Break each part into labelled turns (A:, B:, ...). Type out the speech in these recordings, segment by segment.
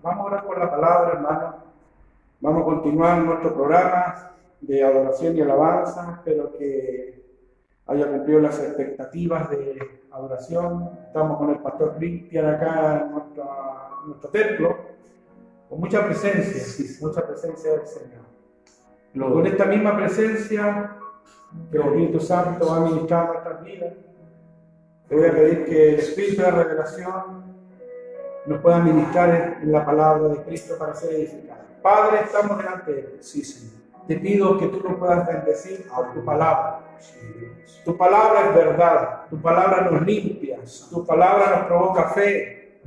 A: Vamos a orar por la palabra, hermano. Vamos a continuar nuestro programa de adoración y alabanza. Espero que haya cumplido las expectativas de adoración. Estamos con el pastor Cristian acá en nuestro templo, con mucha presencia del Señor. Con esta misma presencia que el Espíritu Santo va a ministrar nuestras vidas, te voy a pedir que el Espíritu de la revelación nos pueda ministrar en la palabra de Cristo para ser edificados. Padre, estamos delante de ti. Sí, Señor. Te pido que tú nos puedas bendecir por tu palabra. Tu palabra es verdad, tu palabra nos limpia, tu palabra nos provoca fe.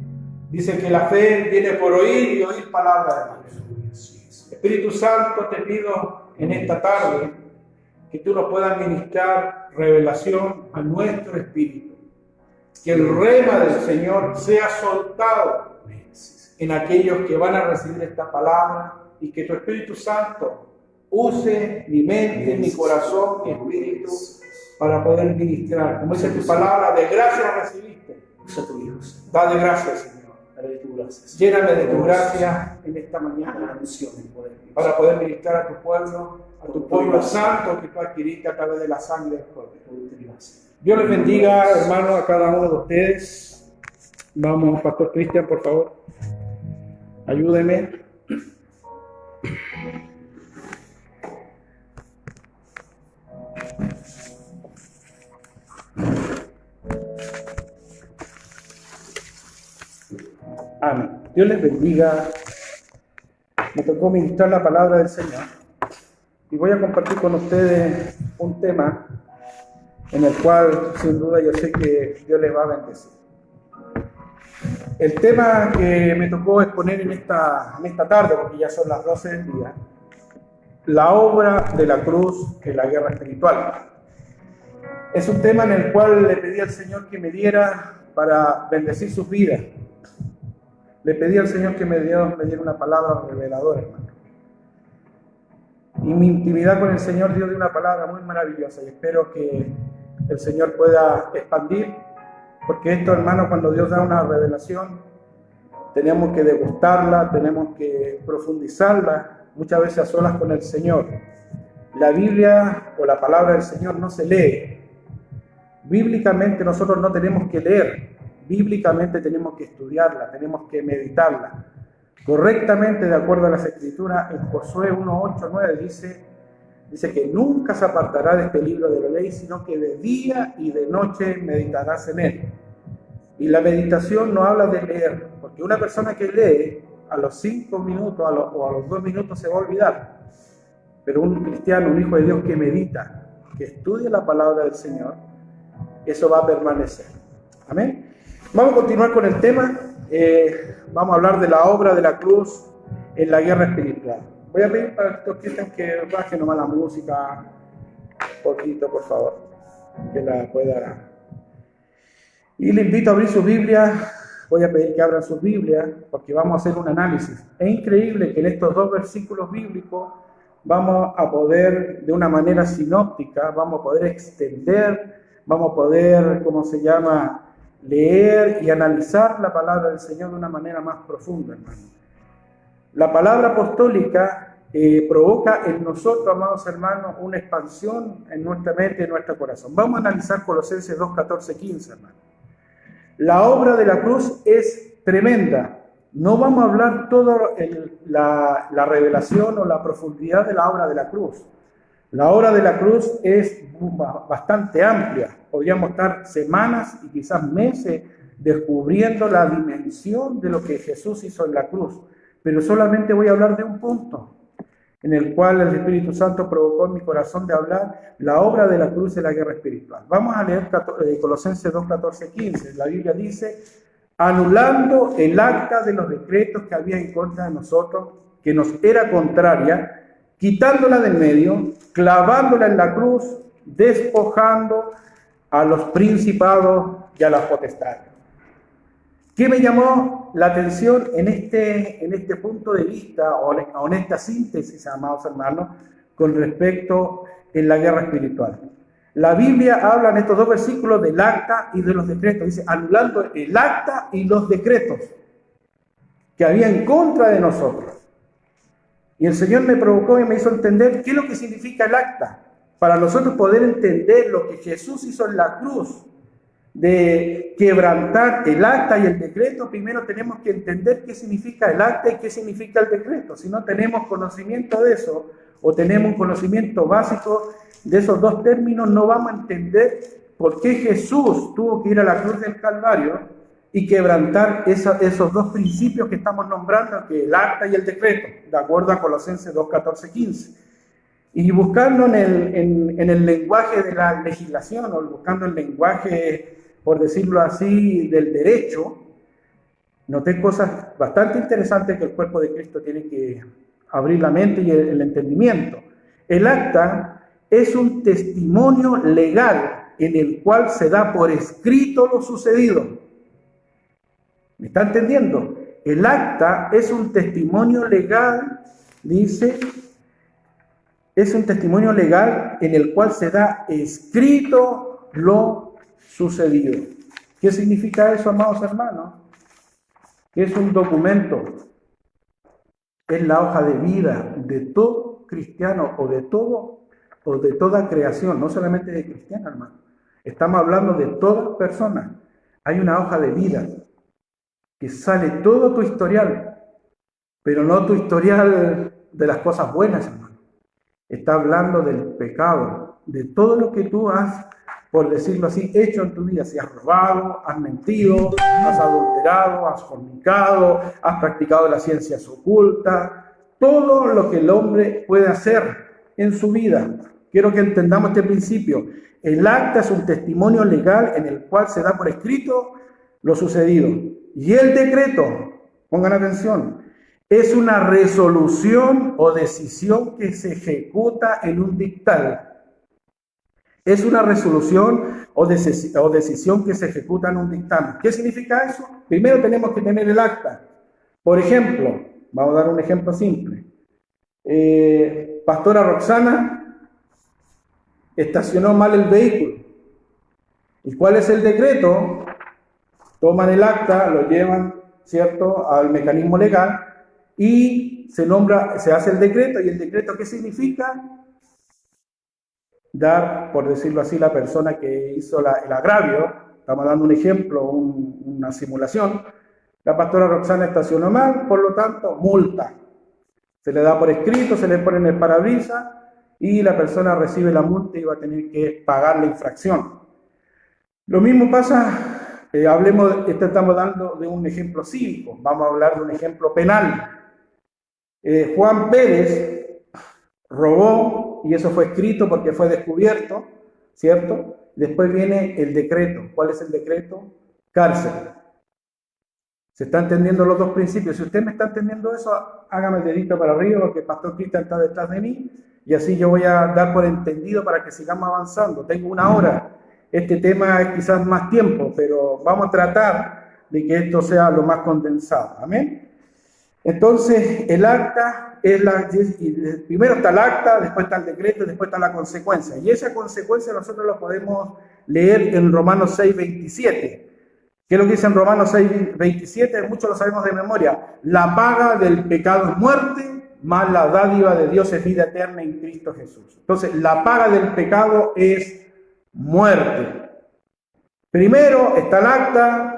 A: Dice que la fe viene por oír y oír palabra de Dios. Espíritu Santo, te pido en esta tarde que tú nos puedas ministrar revelación a nuestro espíritu. Que el rema del Señor sea soltado en aquellos que van a recibir esta palabra y que tu Espíritu Santo use mi mente, mi corazón, mi espíritu para poder ministrar. Como dice tu palabra, de gracia recibiste. Usa tu Dios. Da de gracia, Señor. Lléname de tu gracia en esta mañana para poder ministrar a tu pueblo santo que tú adquiriste a través de la sangre del Cordero. Dios les bendiga, hermanos, a cada uno de ustedes. Vamos, Pastor Cristian, por favor. Ayúdeme. Amén. Dios les bendiga. Me tocó ministrar la palabra del Señor. Y voy a compartir con ustedes un tema en el cual, sin duda, yo sé que Dios les va a bendecir. El tema que me tocó exponer en esta tarde, porque ya son las 12 del día, la obra de la cruz en la guerra espiritual. Es un tema en el cual le pedí al Señor que me diera para bendecir sus vidas. Le pedí al Señor que me diera una palabra reveladora, hermano. Y mi intimidad con el Señor dio de una palabra muy maravillosa y espero que el Señor pueda expandir, porque esto, hermano, cuando Dios da una revelación, tenemos que degustarla, tenemos que profundizarla, muchas veces a solas con el Señor. La Biblia o la palabra del Señor no se lee. Bíblicamente nosotros no tenemos que leer, bíblicamente tenemos que estudiarla, tenemos que meditarla. Correctamente, de acuerdo a las Escrituras, en Josué 1:8-9 dice que nunca se apartará de este libro de la ley, sino que de día y de noche meditarás en él. Y la meditación no habla de leer, porque una persona que lee a los 5 minutos o a los 2 minutos se va a olvidar. Pero un cristiano, un hijo de Dios que medita, que estudia la palabra del Señor, eso va a permanecer. Amén. Vamos a continuar con el tema. Vamos a hablar de la obra de la cruz en la guerra espiritual. Voy a pedir para estos que bajen nomás la música un poquito, por favor, que la pueda. Y le invito a abrir su Biblia. Voy a pedir que abran sus Biblias porque vamos a hacer un análisis. Es increíble que en estos 2 versículos bíblicos vamos a poder, de una manera sinóptica, vamos a poder extender, vamos a poder, leer y analizar la palabra del Señor de una manera más profunda, hermano. La palabra apostólica provoca en nosotros, amados hermanos, una expansión en nuestra mente y en nuestro corazón. Vamos a analizar Colosenses 2:14-15, hermano. La obra de la cruz es tremenda. No vamos a hablar toda la revelación o la profundidad de la obra de la cruz. La obra de la cruz es bastante amplia. Podríamos estar semanas y quizás meses descubriendo la dimensión de lo que Jesús hizo en la cruz. Pero solamente voy a hablar de un punto en el cual el Espíritu Santo provocó en mi corazón de hablar la obra de la cruz en la guerra espiritual. Vamos a leer Colosenses 2:14-15. La Biblia dice: anulando el acta de los decretos que había en contra de nosotros, que nos era contraria, quitándola del medio, clavándola en la cruz, despojando a los principados y a las potestades. ¿Qué me llamó la atención en este punto de vista o en esta síntesis, amados hermanos, con respecto en la guerra espiritual? La Biblia habla en estos 2 versículos del acta y de los decretos. Dice, anulando el acta y los decretos que había en contra de nosotros. Y el Señor me provocó y me hizo entender qué es lo que significa el acta. Para nosotros poder entender lo que Jesús hizo en la cruz, de quebrantar el acta y el decreto, primero tenemos que entender qué significa el acta y qué significa el decreto. Si no tenemos conocimiento de eso, o tenemos un conocimiento básico de esos dos términos, no vamos a entender por qué Jesús tuvo que ir a la cruz del Calvario y quebrantar esos dos principios que estamos nombrando, que el acta y el decreto, de acuerdo a Colosenses 2, 14, 15. Y buscando en el lenguaje de la legislación, o buscando el lenguaje, por decirlo así, del derecho, noté cosas bastante interesantes que el cuerpo de Cristo tiene que abrir la mente y el entendimiento. El acta es un testimonio legal en el cual se da por escrito lo sucedido. ¿Me está entendiendo? El acta es un testimonio legal, dice, es un testimonio legal en el cual se da escrito lo sucedido. ¿Qué significa eso, amados hermanos? Que es un documento, es la hoja de vida de todo cristiano o de toda creación, no solamente de cristiano, hermano. Estamos hablando de toda persona. Hay una hoja de vida que sale todo tu historial, pero no tu historial de las cosas buenas, hermano. Está hablando del pecado, de todo lo que tú has, por decirlo así, hecho en tu vida. Si has robado, has mentido, has adulterado, has fornicado, has practicado las ciencias ocultas, todo lo que el hombre puede hacer en su vida. Quiero que entendamos este principio. El acta es un testimonio legal en el cual se da por escrito lo sucedido. Y el decreto, pongan atención, es una resolución o decisión que se ejecuta en un dictal. Es una resolución o decisión que se ejecuta en un dictamen. ¿Qué significa eso? Primero tenemos que tener el acta. Por ejemplo, vamos a dar un ejemplo simple. Pastora Roxana estacionó mal el vehículo. ¿Y cuál es el decreto? Toman el acta, lo llevan, ¿cierto?, al mecanismo legal y se hace el decreto. ¿Y el decreto qué significa? Dar, por decirlo así, la persona que hizo el agravio, estamos dando un ejemplo, una simulación, la pastora Roxana estacionó mal, por lo tanto, multa. Se le da por escrito, se le pone en el parabrisas y la persona recibe la multa y va a tener que pagar la infracción. Lo mismo pasa, estamos dando de un ejemplo cívico, vamos a hablar de un ejemplo penal. Juan Pérez robó, y eso fue escrito porque fue descubierto, ¿cierto? Después viene el decreto. ¿Cuál es el decreto? Cárcel. ¿Se está entendiendo los dos principios? Si usted me está entendiendo eso, hágame el dedito para arriba porque el pastor Cristian está detrás de mí y así yo voy a dar por entendido para que sigamos avanzando. Tengo 1 hora. Este tema es quizás más tiempo, pero vamos a tratar de que esto sea lo más condensado. ¿Amén? Entonces, el acta primero está el acta, después está el decreto, después está la consecuencia. Y esa consecuencia nosotros la podemos leer en Romanos 6:27. ¿Qué es lo que dice en Romanos 6:27? Muchos lo sabemos de memoria. La paga del pecado es muerte, mas la dádiva de Dios es vida eterna en Cristo Jesús. Entonces, la paga del pecado es muerte. Primero está el acta.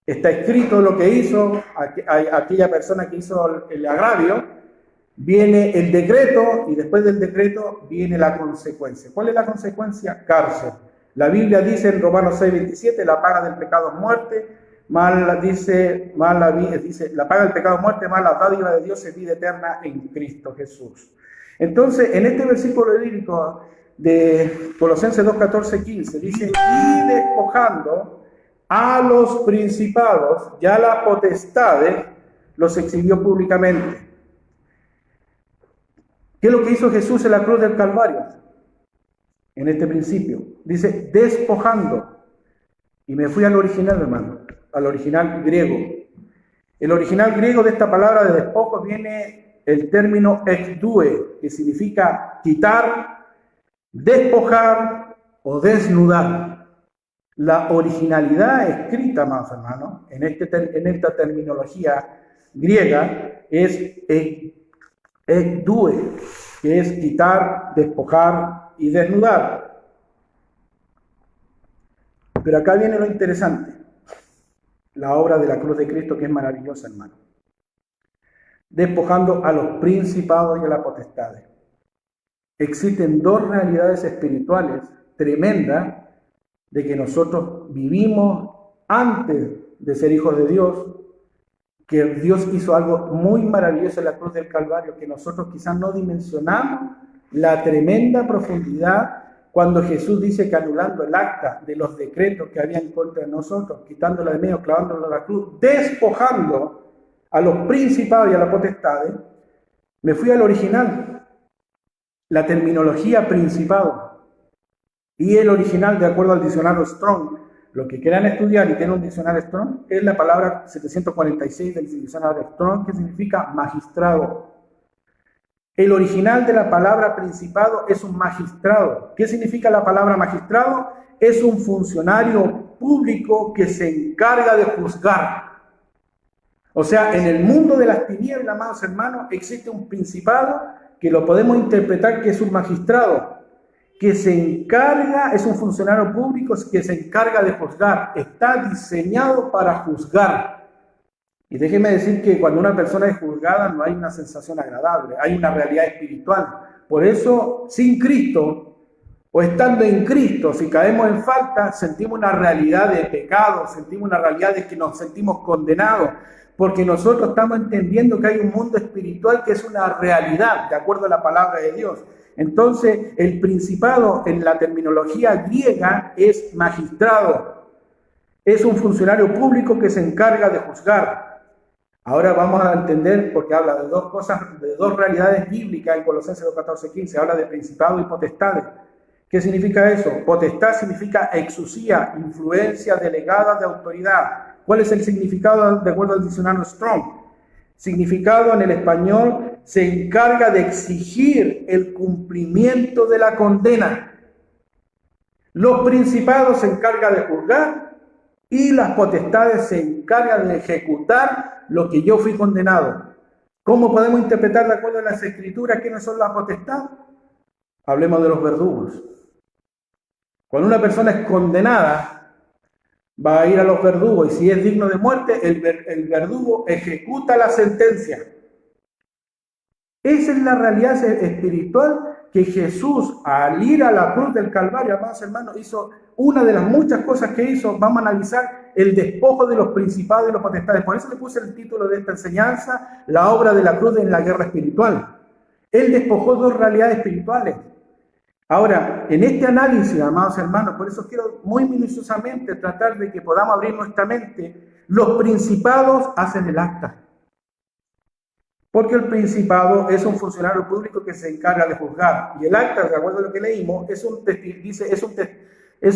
A: Está escrito lo que hizo aquella persona que hizo el agravio, viene el decreto y después del decreto viene la consecuencia. ¿Cuál es la consecuencia? Cárcel. La Biblia dice en Romanos 6:27, la paga del pecado es muerte, la paga del pecado es muerte, más la dádiva de Dios es vida eterna en Cristo Jesús. Entonces, en este versículo bíblico de Colosenses 2, 14, 15, dice, y despojando a los principados, ya la potestad los exhibió públicamente. ¿Qué es lo que hizo Jesús en la cruz del Calvario? En este principio, dice despojando. Y me fui al original, hermano, al original griego. El original griego de esta palabra de despojo viene el término ekdue, que significa quitar, despojar o desnudar. La originalidad escrita, más hermano, en esta terminología griega es ekdue, que es quitar, despojar y desnudar. Pero acá viene lo interesante, la obra de la cruz de Cristo, que es maravillosa, hermano. Despojando a los principados y a las potestades. Existen dos realidades espirituales tremendas de que nosotros vivimos antes de ser hijos de Dios, que Dios hizo algo muy maravilloso en la cruz del Calvario, que nosotros quizás no dimensionamos la tremenda profundidad cuando Jesús dice que anulando el acta de los decretos que había en contra de nosotros, quitándola de medio, clavándola a la cruz, despojando a los principados y a las potestades, me fui al original, la terminología principado, y el original, de acuerdo al diccionario Strong, lo que quieran estudiar y tienen un diccionario Strong, es la palabra 746 del diccionario Strong, que significa magistrado. El original de la palabra principado es un magistrado. ¿Qué significa la palabra magistrado? Es un funcionario público que se encarga de juzgar. O sea, en el mundo de las tinieblas, amados hermanos, existe un principado que lo podemos interpretar que es un magistrado, que se encarga, es un funcionario público que se encarga de juzgar, está diseñado para juzgar. Y déjeme decir que cuando una persona es juzgada no hay una sensación agradable, hay una realidad espiritual. Por eso, sin Cristo, o estando en Cristo, si caemos en falta, sentimos una realidad de pecado, sentimos una realidad de que nos sentimos condenados, porque nosotros estamos entendiendo que hay un mundo espiritual que es una realidad, de acuerdo a la palabra de Dios. Entonces, el principado en la terminología griega es magistrado. Es un funcionario público que se encarga de juzgar. Ahora vamos a entender, porque habla de dos cosas, de dos realidades bíblicas en Colosenses 2:14-15. Habla de principado y potestades. ¿Qué significa eso? Potestad significa exusía, influencia delegada de autoridad. ¿Cuál es el significado de acuerdo al diccionario Strong? Significado en el español, se encarga de exigir el cumplimiento de la condena. Los principados se encargan de juzgar y las potestades se encargan de ejecutar lo que yo fui condenado. ¿Cómo podemos interpretar de acuerdo a las Escrituras quiénes son las potestades? Hablemos de los verdugos. Cuando una persona es condenada, va a ir a los verdugos y si es digno de muerte, el verdugo ejecuta la sentencia. Esa es la realidad espiritual que Jesús, al ir a la cruz del Calvario, amados hermanos, hizo una de las muchas cosas que hizo. Vamos a analizar el despojo de los principados y los potestades. Por eso le puse el título de esta enseñanza, la obra de la cruz en la guerra espiritual. Él despojó dos realidades espirituales. Ahora, en este análisis, amados hermanos, por eso quiero muy minuciosamente tratar de que podamos abrir nuestra mente. Los principados hacen el acta. Porque el principado es un funcionario público que se encarga de juzgar. Y el acta, de acuerdo a lo que leímos, es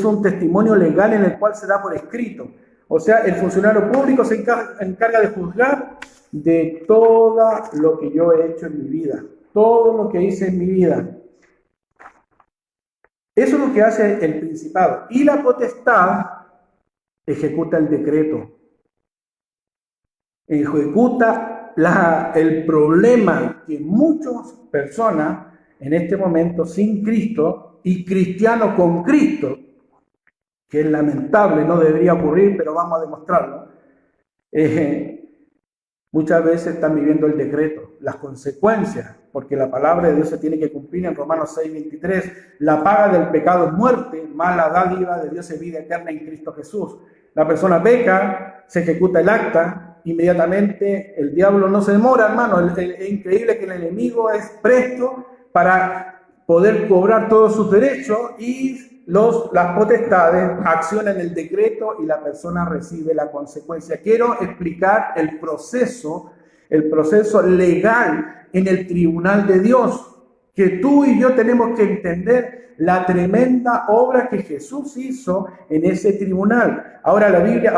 A: un testimonio legal en el cual se da por escrito. O sea, el funcionario público se encarga de juzgar de todo lo que yo he hecho en mi vida. Todo lo que hice en mi vida. Eso es lo que hace el principado. Y la potestad ejecuta el decreto. Ejecuta el problema que muchas personas en este momento sin Cristo y cristianos con Cristo, que es lamentable, no debería ocurrir, pero vamos a demostrarlo, muchas veces están viviendo el decreto, las consecuencias, porque la palabra de Dios se tiene que cumplir en Romanos 6:23. La paga del pecado es muerte, mas la dádiva de Dios es vida eterna en Cristo Jesús. La persona peca, se ejecuta el acta, inmediatamente el diablo no se demora, hermano. Es increíble que el enemigo es presto para poder cobrar todos sus derechos y las potestades accionan el decreto y la persona recibe la consecuencia. Quiero explicar el proceso legal en el tribunal de Dios, que tú y yo tenemos que entender la tremenda obra que Jesús hizo en ese tribunal. Ahora la Biblia,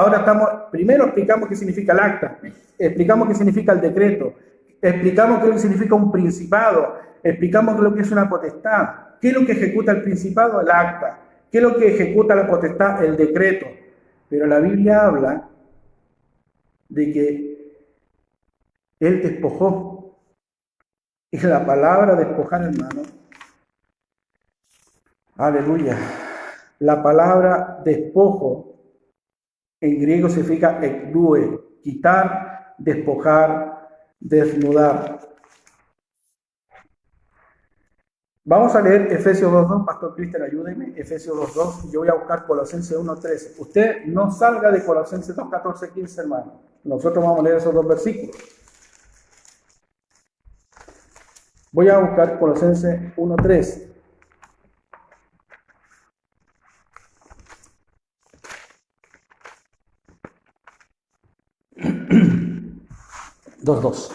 A: primero explicamos qué significa el acta, explicamos qué significa el decreto, explicamos qué significa un principado, explicamos lo que es una potestad, qué es lo que ejecuta el principado, el acta, qué es lo que ejecuta la potestad, el decreto. Pero la Biblia habla de que Él despojó. Y la palabra despojar, hermano, aleluya, la palabra despojo en griego significa ekdue, quitar, despojar, desnudar. Vamos a leer Efesios 2.2, Pastor Cristian, ayúdeme, Efesios 2.2, yo voy a buscar Colosenses 1.13. Usted no salga de Colosenses 2.14.15, hermano. Nosotros vamos a leer esos dos versículos. Voy a buscar Colosenses 1.13. Dos.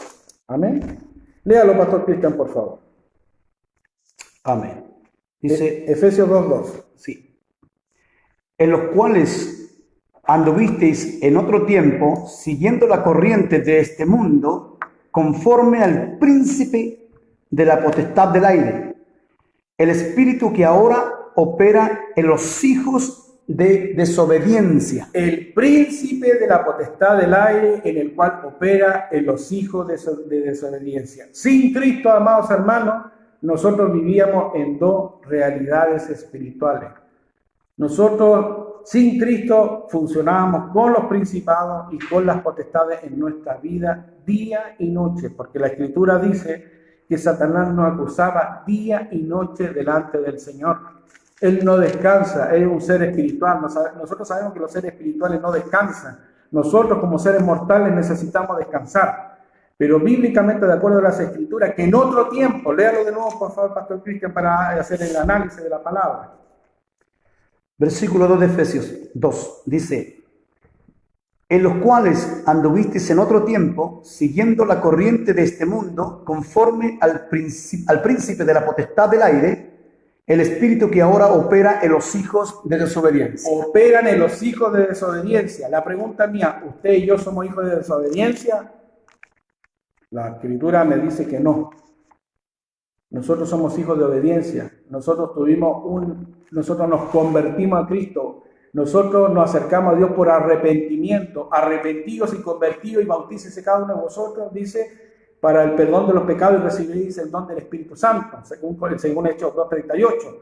A: Amén. Léalo, Pastor Cristian, por favor.
B: Amén. Dice
A: Efesios 2.2.
B: Sí. En los cuales anduvisteis en otro tiempo, siguiendo la corriente de este mundo, conforme al príncipe de la potestad del aire, el espíritu que ahora opera en los hijos de desobediencia.
A: El príncipe de la potestad del aire, en el cual opera en los hijos de desobediencia. Sin Cristo, amados hermanos, nosotros vivíamos en dos realidades espirituales. Nosotros, sin Cristo, funcionábamos con los principados y con las potestades en nuestra vida día y noche, porque la Escritura dice que Satanás nos acusaba día y noche delante del Señor. Él no descansa, es un ser espiritual. Nosotros sabemos que los seres espirituales no descansan. Nosotros como seres mortales necesitamos descansar. Pero bíblicamente, de acuerdo a las Escrituras, que en otro tiempo, léalo de nuevo por favor, Pastor Cristian, para hacer el análisis de la palabra.
B: Versículo 2 de Efesios 2 dice: en los cuales anduvisteis en otro tiempo, siguiendo la corriente de este mundo, conforme al príncipe de la potestad del aire, el espíritu que ahora opera en los hijos de desobediencia.
A: Operan en los hijos de desobediencia. La pregunta mía, ¿usted y yo somos hijos de desobediencia? La Escritura me dice que no. Nosotros somos hijos de obediencia. Nosotros nos convertimos a Cristo. Nosotros nos acercamos a Dios por arrepentimiento. Arrepentidos y convertidos y bautícese cada uno de vosotros, dice, para el perdón de los pecados y recibiréis el don del Espíritu Santo, según Hechos 2.38.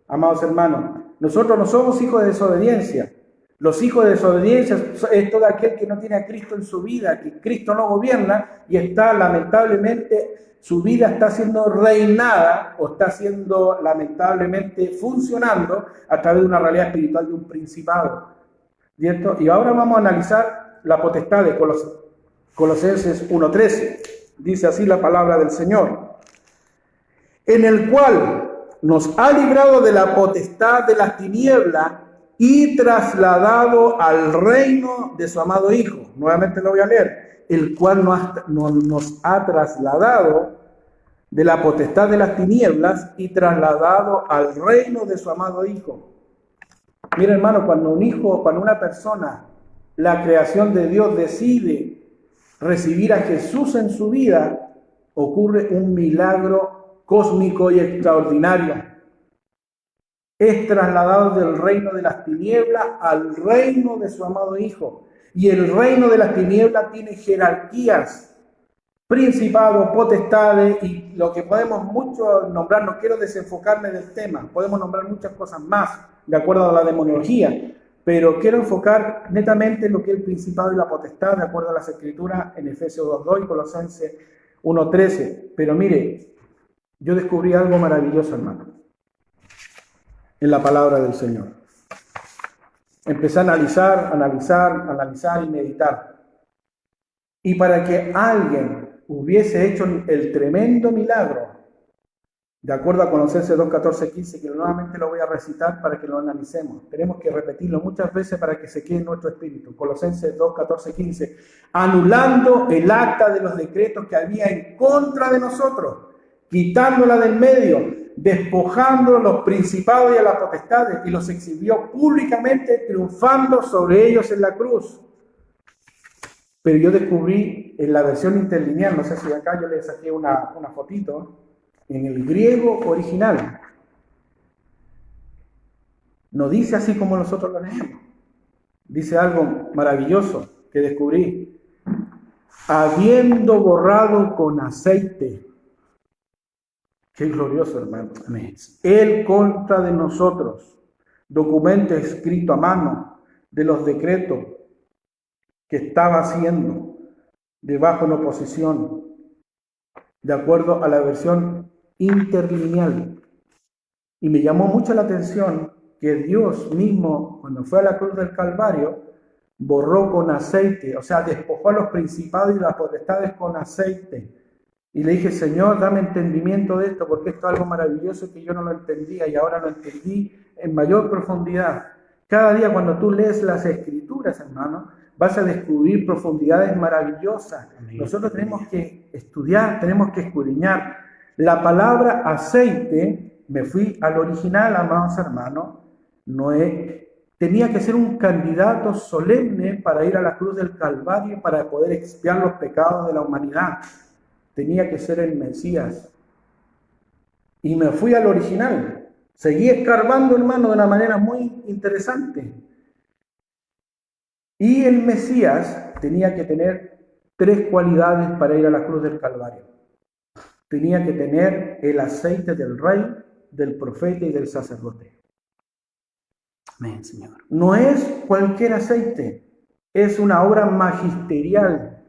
A: Amados hermanos, nosotros no somos hijos de desobediencia. Los hijos de desobediencia es todo aquel que no tiene a Cristo en su vida, que Cristo no gobierna y está lamentablemente, su vida está siendo reinada o está siendo lamentablemente funcionando a través de una realidad espiritual de un principado. ¿Cierto? Y ahora vamos a analizar la potestad de Colosenses 1.13. Dice así la palabra del Señor, en el cual nos ha librado de la potestad de las tinieblas y trasladado al reino de su amado Hijo. Nuevamente lo voy a leer. El cual nos ha trasladado de la potestad de las tinieblas y trasladado al reino de su amado Hijo. Mira, hermano, cuando una persona, la creación de Dios, decide recibir a Jesús en su vida, ocurre un milagro cósmico y extraordinario. Es trasladado del reino de las tinieblas al reino de su amado Hijo. Y el reino de las tinieblas tiene jerarquías, principados, potestades y lo que podemos mucho nombrar. No quiero desenfocarme del tema, podemos nombrar muchas cosas más de acuerdo a la demonología, pero quiero enfocar netamente en lo que es el principado y la potestad de acuerdo a las Escrituras en Efesios 2.2 y Colosenses 1.13. Pero mire, yo descubrí algo maravilloso, hermano, en la palabra del Señor. Empecé a analizar y meditar. Y para que alguien hubiese hecho el tremendo milagro, de acuerdo a Colosenses 2.14.15, que nuevamente lo voy a recitar para que lo analicemos. Tenemos que repetirlo muchas veces para que se quede en nuestro espíritu. Colosenses 2.14.15, anulando el acta de los decretos que había en contra de nosotros, quitándola del medio, despojando los principados y a las potestades, y los exhibió públicamente, triunfando sobre ellos en la cruz. Pero yo descubrí en la versión interlineal, no sé si acá yo le saqué una fotito, en el griego original, no dice así como nosotros lo leemos. Dice algo maravilloso que descubrí. habiendo borrado con aceite. Qué glorioso, hermano.
B: Amén.
A: Él contra de nosotros, documento escrito a mano de los decretos que estaba haciendo debajo en oposición, de acuerdo a la versión interlineal. Y me llamó mucho la atención que Dios mismo, cuando fue a la cruz del Calvario, borró con aceite, o sea, despojó a los principados y las potestades con aceite. Y le dije, Señor, dame entendimiento de esto, porque esto es algo maravilloso que yo no lo entendía y ahora lo entendí en mayor profundidad. Cada día cuando tú lees las Escrituras, hermano, vas a descubrir profundidades maravillosas.
B: Amén.
A: Nosotros tenemos que estudiar, tenemos que escudriñar. La palabra aceite, me fui al original, amados hermanos, tenía que ser un candidato solemne para ir a la cruz del Calvario para poder expiar los pecados de la humanidad. Tenía que ser el Mesías. Y me fui al original. Seguí escarbando, hermano, de una manera muy interesante. Y el Mesías tenía que tener 3 cualidades para ir a la cruz del Calvario. Tenía que tener el aceite del rey, del profeta y del sacerdote.
B: Amén, Señor.
A: No es cualquier aceite, es una obra magisterial.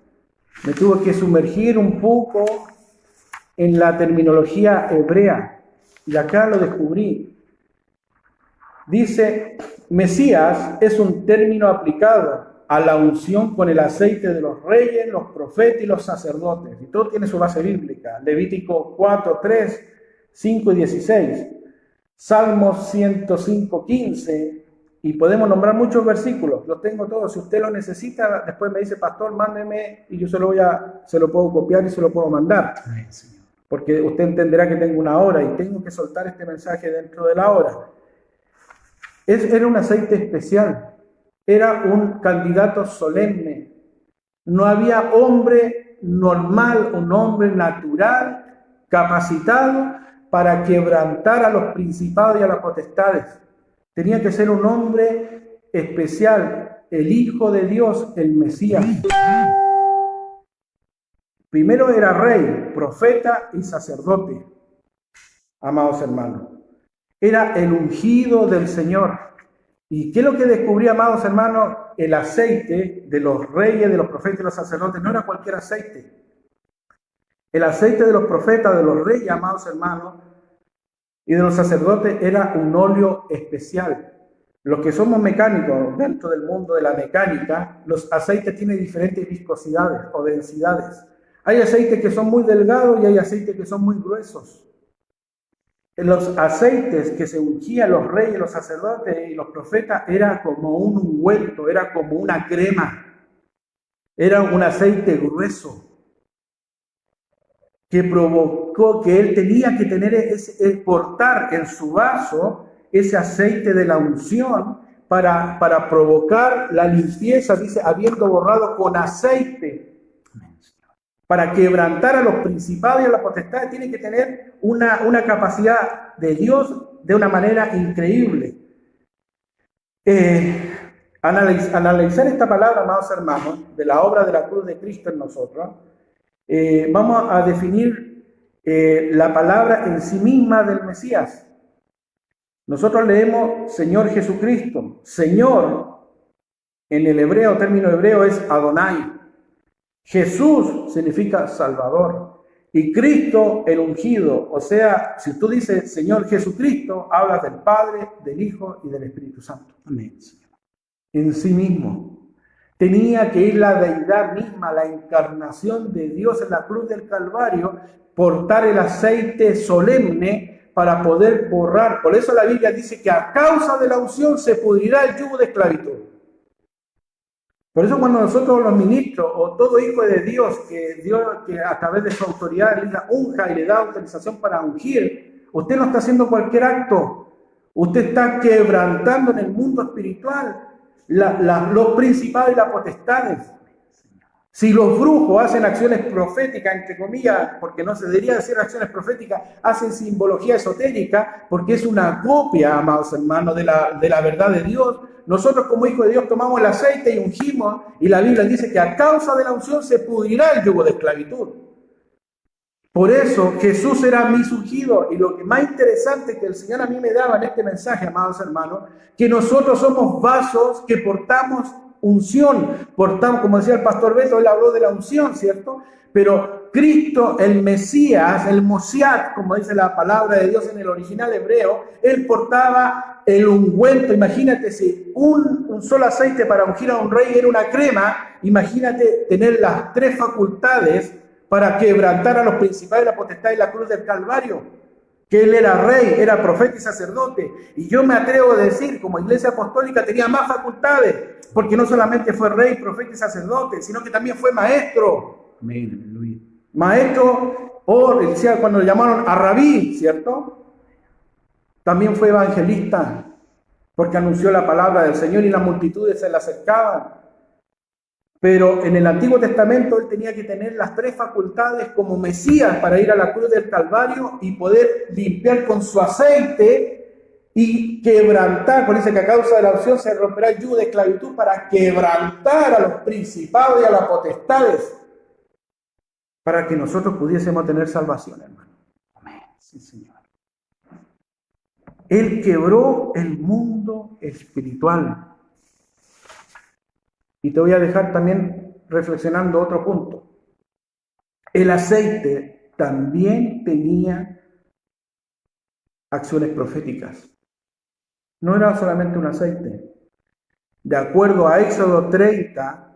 A: Me tuve que sumergir un poco en la terminología hebrea y acá lo descubrí. Dice, Mesías es un término aplicado a la unción con el aceite de los reyes, los profetas y los sacerdotes. Y todo tiene su base bíblica. Levítico 4, 3, 5 y 16. Salmos 105, 15. Y podemos nombrar muchos versículos. Los tengo todos. Si usted lo necesita, después me dice, pastor, mándeme y yo se lo puedo copiar y se lo puedo mandar.
B: Amén, Señor.
A: Porque usted entenderá que tengo una hora y tengo que soltar este mensaje dentro de la hora. Era un aceite especial. Era un candidato solemne. No había hombre normal, un hombre natural, capacitado para quebrantar a los principados y a las potestades. Tenía que ser un hombre especial, el Hijo de Dios, el Mesías. Primero era rey, profeta y sacerdote, amados hermanos. Era el ungido del Señor. ¿Y qué es lo que descubrí, amados hermanos? El aceite de los reyes, de los profetas y los sacerdotes no era cualquier aceite. El aceite de los profetas, de los reyes, amados hermanos, y de los sacerdotes era un óleo especial. Los que somos mecánicos dentro del mundo de la mecánica, los aceites tienen diferentes viscosidades o densidades. Hay aceites que son muy delgados y hay aceites que son muy gruesos. Los aceites que se ungían los reyes, los sacerdotes y los profetas era como un ungüento, era como una crema. Era un aceite grueso que provocó que él tenía que portar en su vaso ese aceite de la unción para provocar la limpieza, dice, habiendo borrado con aceite. Para quebrantar a los principados y a las potestades tiene que tener una capacidad de Dios de una manera increíble. Analizar esta palabra, amados hermanos, de la obra de la cruz de Cristo en nosotros, vamos a definir la palabra en sí misma del Mesías. Nosotros leemos Señor Jesucristo. Señor, en el hebreo, término hebreo, es Adonai. Jesús significa Salvador. Y Cristo, el ungido. O sea, si tú dices Señor Jesucristo, hablas del Padre, del Hijo y del Espíritu Santo.
B: Amén.
A: En sí mismo. Tenía que ir la deidad misma, la encarnación de Dios en la cruz del Calvario, portar el aceite solemne para poder borrar. Por eso la Biblia dice que a causa de la unción se pudrirá el yugo de esclavitud. Por eso cuando nosotros los ministros o todo hijo de Dios que a través de su autoridad le unja y le da autorización para ungir, usted no está haciendo cualquier acto. Usted está quebrantando en el mundo espiritual los principados y las potestades. Si los brujos hacen acciones proféticas, entre comillas, porque no se debería decir acciones proféticas, hacen simbología esotérica, porque es una copia, amados hermanos, de la verdad de Dios. Nosotros como hijos de Dios tomamos el aceite y ungimos, y la Biblia dice que a causa de la unción se pudrirá el yugo de esclavitud. Por eso Jesús era mi ungido, y lo que más interesante que el Señor a mí me daba en este mensaje, amados hermanos, que nosotros somos vasos que portamos unción, portamos, como decía el pastor Beto, él habló de la unción, ¿cierto? Pero Cristo, el Mesías, el Mosiat, como dice la palabra de Dios en el original hebreo, él portaba el ungüento. Imagínate si un solo aceite para ungir a un rey era una crema, imagínate tener las tres facultades para quebrantar a los principales de la potestad y la cruz del Calvario. Que él era rey, era profeta y sacerdote. Y yo me atrevo a decir, como iglesia apostólica, tenía más facultades, porque no solamente fue rey, profeta y sacerdote, sino que también fue maestro.
B: Amén, aleluya.
A: Maestro, o decía cuando le llamaron a rabí, ¿cierto? También fue evangelista, porque anunció la palabra del Señor y las multitudes se le acercaban. Pero en el Antiguo Testamento él tenía que tener las tres facultades como Mesías para ir a la cruz del Calvario y poder limpiar con su aceite y quebrantar, por dice que a causa de la unción se romperá el yugo de esclavitud para quebrantar a los principados y a las potestades, para que nosotros pudiésemos tener salvación, hermano. Amén. Sí, Señor. Él quebró el mundo espiritual. Y te voy a dejar también reflexionando otro punto. El aceite también tenía acciones proféticas. No era solamente un aceite. De acuerdo a Éxodo 30,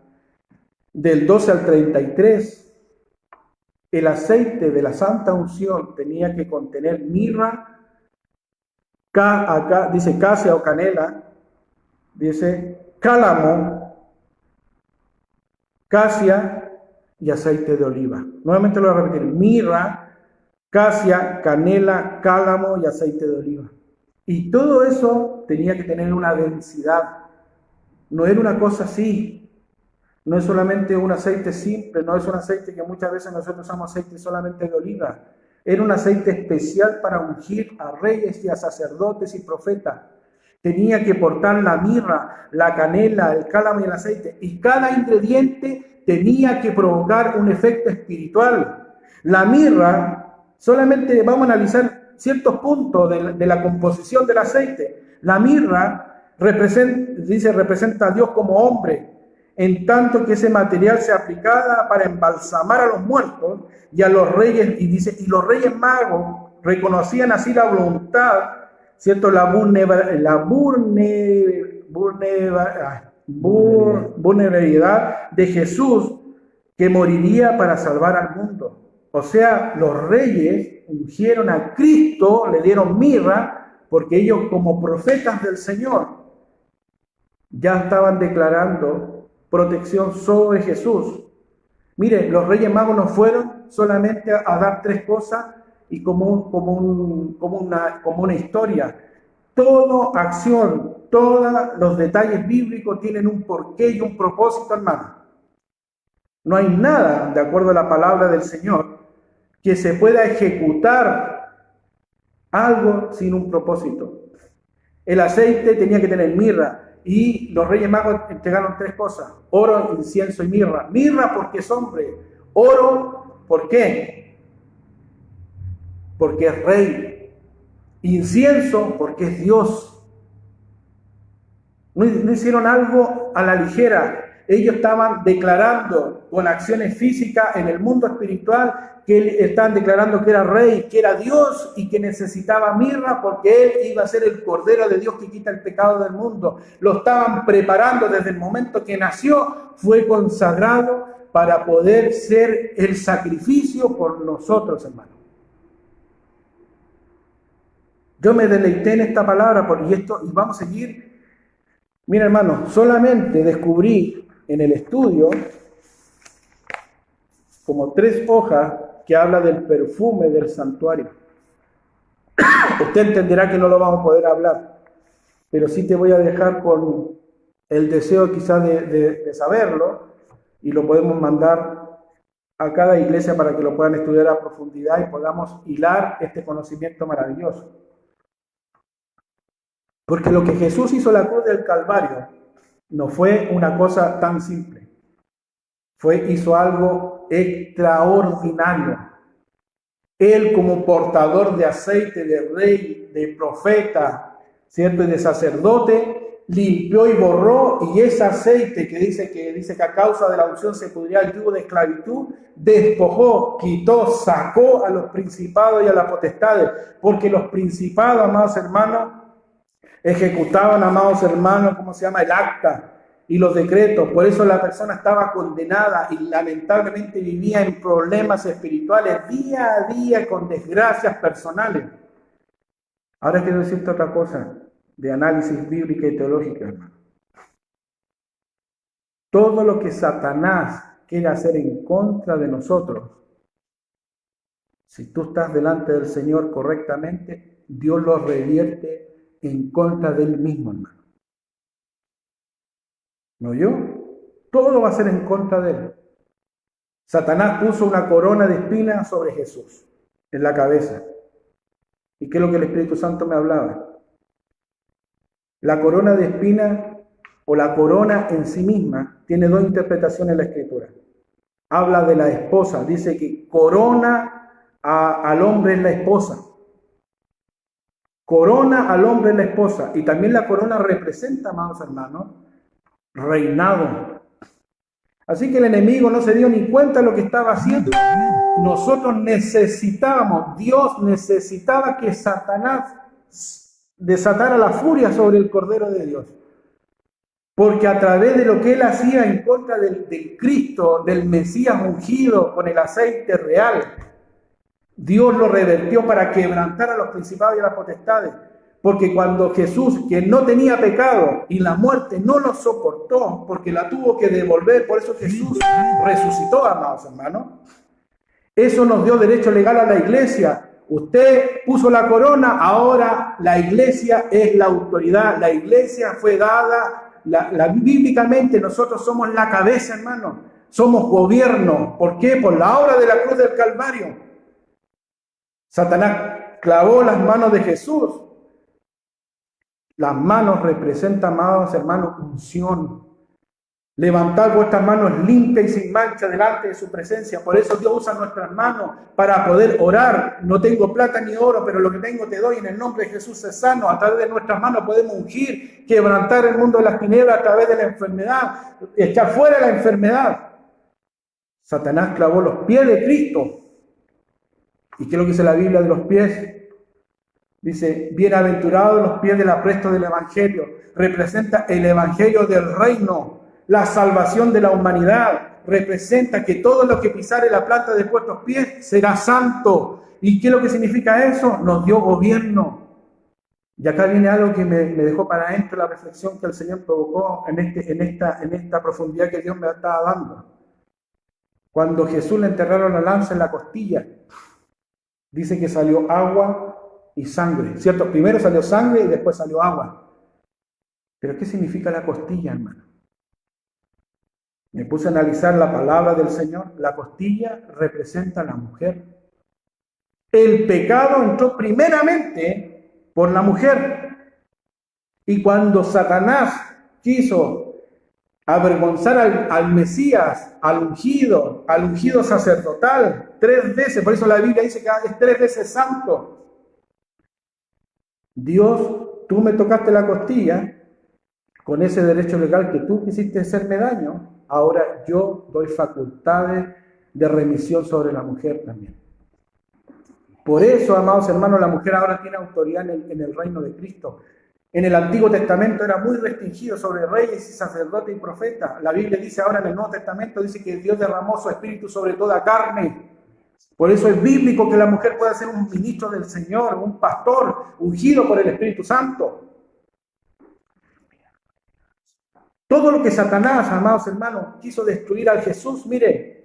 A: del 12 al 33, el aceite de la santa unción tenía que contener mirra, acá dice casia o canela, dice cálamo, casia y aceite de oliva. Nuevamente lo voy a repetir: mirra, casia, canela, cálamo y aceite de oliva. Y todo eso tenía que tener una densidad. No era una cosa así. No es solamente un aceite simple, no es un aceite que muchas veces nosotros usamos aceite solamente de oliva. Era un aceite especial para ungir a reyes y a sacerdotes y profetas. Tenía que portar la mirra, la canela, el cálamo y el aceite. Y cada ingrediente tenía que provocar un efecto espiritual. La mirra, solamente vamos a analizar ciertos puntos de la composición del aceite. La mirra representa a Dios como hombre, en tanto que ese material se aplicaba para embalsamar a los muertos y a los reyes. Y dice, y los reyes magos reconocían así la voluntad, ¿cierto? La vulnerabilidad de Jesús, que moriría para salvar al mundo. O sea, los reyes ungieron a Cristo, le dieron mirra, porque ellos como profetas del Señor ya estaban declarando protección sobre Jesús. Mire, los reyes magos no fueron solamente a dar tres cosas y como una historia. Toda acción, todos los detalles bíblicos tienen un porqué y un propósito, hermano. No hay nada, de acuerdo a la palabra del Señor, que se pueda ejecutar algo sin un propósito. El aceite tenía que tener mirra, y los reyes magos entregaron tres cosas: oro, incienso y mirra. Mirra porque es hombre. Oro, ¿por qué? Porque es rey. Incienso, porque es Dios. No hicieron algo a la ligera. Ellos estaban declarando con acciones físicas en el mundo espiritual que estaban declarando que era rey, que era Dios y que necesitaba mirra porque él iba a ser el Cordero de Dios que quita el pecado del mundo. Lo estaban preparando desde el momento que nació, fue consagrado para poder ser el sacrificio por nosotros, hermanos. Yo me deleité en esta palabra y vamos a seguir. Mira, hermano, solamente descubrí en el estudio como 3 hojas que habla del perfume del santuario. Usted entenderá que no lo vamos a poder hablar, pero sí te voy a dejar con el deseo quizás de saberlo, y lo podemos mandar a cada iglesia para que lo puedan estudiar a profundidad y podamos hilar este conocimiento maravilloso. Porque lo que Jesús hizo en la cruz del Calvario no fue una cosa tan simple. Hizo algo extraordinario. Él, como portador de aceite, de rey, de profeta, ¿cierto? Y de sacerdote, limpió y borró, y ese aceite que dice que a causa de la unción se pudría el yugo de esclavitud, despojó, quitó, sacó a los principados y a las potestades, porque los principados, amados hermanos, ejecutaban, amados hermanos, ¿cómo se llama? El acta y los decretos. Por eso la persona estaba condenada y lamentablemente vivía en problemas espirituales día a día con desgracias personales. Ahora quiero decirte otra cosa de análisis bíblica y teológica, hermano. Todo lo que Satanás quiere hacer en contra de nosotros, si tú estás delante del Señor correctamente, Dios lo revierte en contra de él mismo, hermano. ¿No oyó? Todo va a ser en contra de él. Satanás puso una corona de espinas sobre Jesús, en la cabeza. ¿Y qué es lo que el Espíritu Santo me hablaba? La corona de espinas o la corona en sí misma tiene dos interpretaciones en la Escritura. Habla de la esposa, dice que corona al hombre en la esposa. Corona al hombre en la esposa. Y también la corona representa, amados hermanos, reinado. Así que el enemigo no se dio ni cuenta de lo que estaba haciendo. Nosotros necesitábamos, Dios necesitaba que Satanás desatara la furia sobre el Cordero de Dios. Porque a través de lo que él hacía en contra del Cristo, del Mesías ungido con el aceite real, Dios lo revertió para quebrantar a los principados y a las potestades. Porque cuando Jesús, que no tenía pecado y la muerte no lo soportó, porque la tuvo que devolver, por eso Jesús resucitó, amados hermanos. Eso nos dio derecho legal a la iglesia. Usted puso la corona, ahora la iglesia es la autoridad. La iglesia fue dada, bíblicamente nosotros somos la cabeza, hermano. Somos gobierno. ¿Por qué? Por la obra de la cruz del Calvario. Satanás clavó las manos de Jesús. Las manos representan, amados hermanos, unción. Levantad vuestras manos limpias y sin mancha delante de su presencia. Por eso Dios usa nuestras manos para poder orar. No tengo plata ni oro, pero lo que tengo te doy. En el nombre de Jesús es sano. A través de nuestras manos podemos ungir, quebrantar el mundo de las tinieblas a través de la enfermedad, echar fuera la enfermedad. Satanás clavó los pies de Cristo. ¿Y qué es lo que dice la Biblia de los pies? Dice, bienaventurados los pies del apresto del Evangelio. Representa el Evangelio del reino, la salvación de la humanidad. Representa que todo lo que pisare la planta de vuestros pies será santo. ¿Y qué es lo que significa eso? Nos dio gobierno. Y acá viene algo que me dejó para adentro la reflexión que el Señor provocó en esta profundidad que Dios me estaba dando. Cuando Jesús le enterraron la lanza en la costilla, dice que salió agua y sangre, ¿cierto? Primero salió sangre y después salió agua. ¿Pero qué significa la costilla, hermano? Me puse a analizar la palabra del Señor. La costilla representa a la mujer. El pecado entró primeramente por la mujer. Y cuando Satanás quiso avergonzar al Mesías, al ungido sacerdotal, 3 veces, por eso la Biblia dice que es 3 veces santo. Dios, tú me tocaste la costilla con ese derecho legal que tú quisiste hacerme daño, ahora yo doy facultades de remisión sobre la mujer también. Por eso, amados hermanos, la mujer ahora tiene autoridad en el reino de Cristo. En el Antiguo Testamento era muy restringido sobre reyes y sacerdotes y profetas. La Biblia dice ahora en el Nuevo Testamento, dice que Dios derramó su espíritu sobre toda carne. Por eso es bíblico que la mujer pueda ser un ministro del Señor, un pastor ungido por el Espíritu Santo. Todo lo que Satanás, amados hermanos, quiso destruir al Jesús, mire,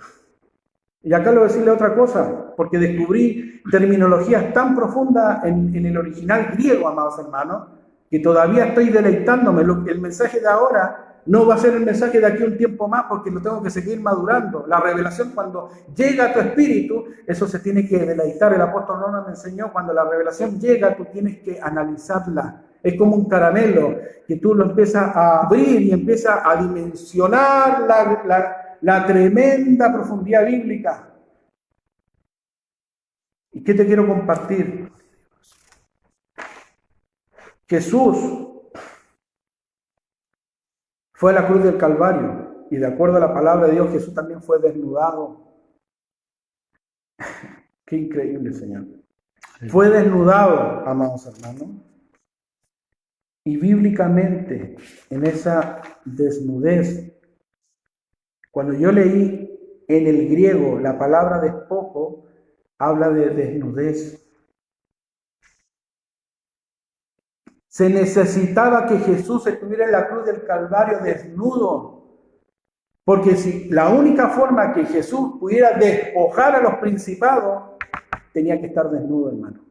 A: y acá le voy a decirle otra cosa, porque descubrí terminologías tan profundas en el original griego, amados hermanos, que todavía estoy deleitándome. El mensaje de ahora no va a ser el mensaje de aquí a un tiempo más porque lo tengo que seguir madurando. La revelación, cuando llega a tu espíritu, eso se tiene que deleitar. El apóstol Nono me enseñó, cuando la revelación llega, tú tienes que analizarla. Es como un caramelo que tú lo empiezas a abrir y empiezas a dimensionar la tremenda profundidad bíblica. ¿Y qué te quiero compartir? Jesús fue a la cruz del Calvario y de acuerdo a la palabra de Dios, Jesús también fue desnudado. Qué increíble, Señor. Fue desnudado, amados hermanos. Y bíblicamente, en esa desnudez, cuando yo leí en el griego la palabra despojo, habla de desnudez. Se necesitaba que Jesús estuviera en la cruz del Calvario desnudo, porque si la única forma que Jesús pudiera despojar a los principados, tenía que estar desnudo, hermano.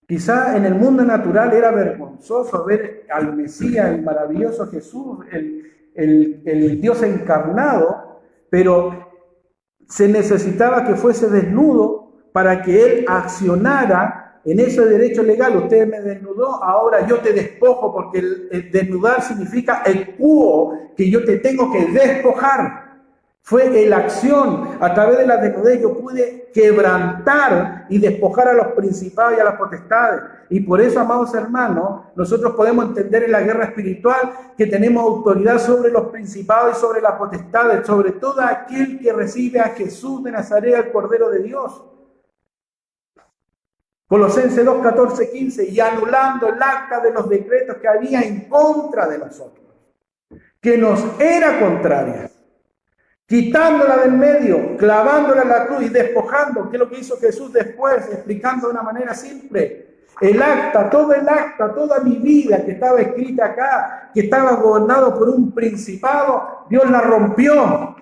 A: Quizá en el mundo natural era vergonzoso ver al Mesías, el maravilloso Jesús, el Dios encarnado, pero se necesitaba que fuese desnudo para que Él accionara en ese derecho legal. Usted me desnudó, ahora yo te despojo, porque el desnudar significa el cuo, que yo te tengo que despojar. Fue la acción, a través de la desnudez yo pude quebrantar y despojar a los principados y a las potestades. Y por eso, amados hermanos, nosotros podemos entender en la guerra espiritual que tenemos autoridad sobre los principados y sobre las potestades, sobre todo aquel que recibe a Jesús de Nazaret, el Cordero de Dios. Colosenses 2, 14, 15, y anulando el acta de los decretos que había en contra de nosotros, que nos era contraria, quitándola del medio, clavándola en la cruz y despojando. ¿Qué es lo que hizo Jesús después? Explicando de una manera simple. El acta, toda mi vida que estaba escrita acá, que estaba gobernado por un principado, Dios la rompió.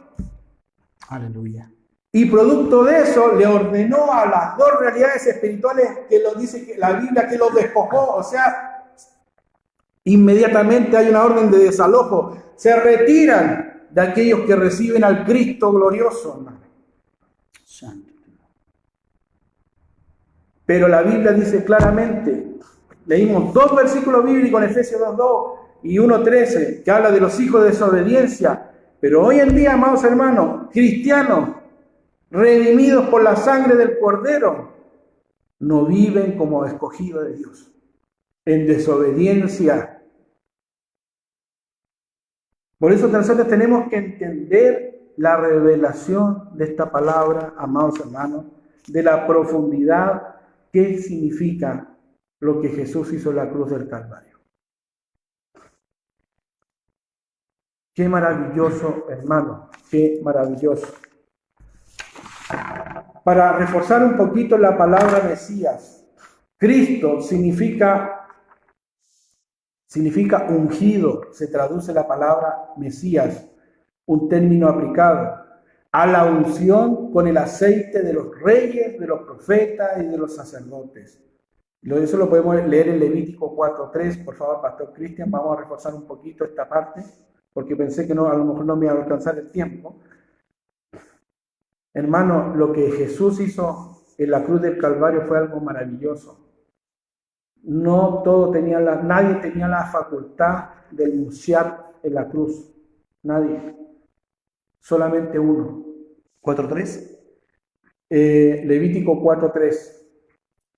B: Aleluya.
A: Y producto de eso le ordenó a las dos realidades espirituales que lo dice que la Biblia, que los despojó. O sea, inmediatamente hay una orden de desalojo. Se retiran de aquellos que reciben al Cristo glorioso, hermano.
B: Santo.
A: Pero la Biblia dice claramente, leímos dos versículos bíblicos en Efesios 2:2 y 1:13, que habla de los hijos de desobediencia. Pero hoy en día, amados hermanos, cristianos, redimidos por la sangre del Cordero, no viven como escogidos de Dios, en desobediencia. Por eso nosotros tenemos que entender la revelación de esta palabra, amados hermanos, de la profundidad que significa lo que Jesús hizo en la cruz del Calvario. Qué maravilloso, hermano, qué maravilloso. Para reforzar un poquito la palabra Mesías, Cristo significa ungido, se traduce la palabra Mesías, un término aplicado a la unción con el aceite de los reyes, de los profetas y de los sacerdotes. Eso lo podemos leer en Levítico 4:3. Por favor, Pastor Cristian, vamos a reforzar un poquito esta parte, porque pensé que a lo mejor no me iba a alcanzar el tiempo. Hermano, lo que Jesús hizo en la cruz del Calvario fue algo maravilloso. Nadie tenía la facultad de enunciar en la cruz. Nadie. Solamente uno.
B: 4:3.
A: Levítico 4:3.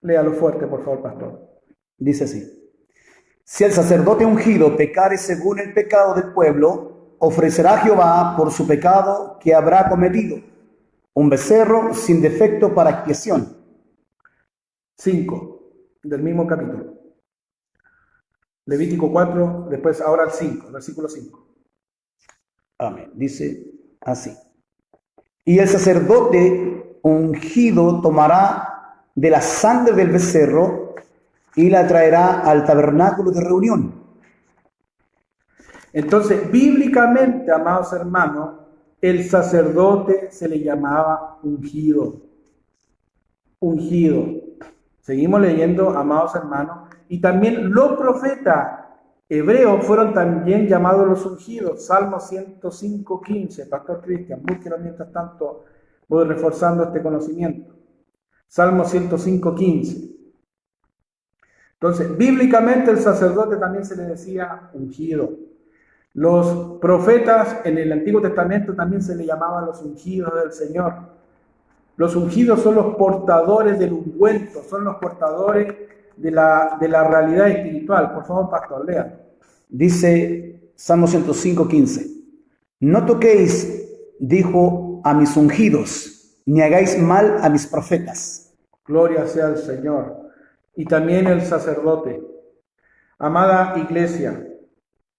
A: Léalo fuerte, por favor, pastor.
B: Dice así: si el sacerdote ungido pecare según el pecado del pueblo, ofrecerá a Jehová por su pecado que habrá cometido un becerro sin defecto para expiación.
A: 5. Del mismo capítulo. Levítico 4, después ahora el 5, versículo 5.
B: Amén. Dice así: y el sacerdote ungido tomará de la sangre del becerro y la traerá al tabernáculo de reunión.
A: Entonces, bíblicamente, amados hermanos, el sacerdote se le llamaba ungido. Ungido. Seguimos leyendo, amados hermanos, y también los profetas Hebreos fueron también llamados los ungidos. Salmo 105:15. Pastor Cristian, búsquelo mientras tanto voy reforzando este conocimiento. Salmo 105:15. Entonces, bíblicamente el sacerdote también se le decía ungido. Los profetas en el Antiguo Testamento también se le llamaban los ungidos del Señor. Los ungidos son los portadores del ungüento, son los portadores de la realidad espiritual. Por favor, pastor, lea.
B: Dice Salmo 105:15. No toquéis, dijo, a mis ungidos, ni hagáis mal a mis profetas.
A: Gloria sea al Señor. Y también el sacerdote. Amada iglesia,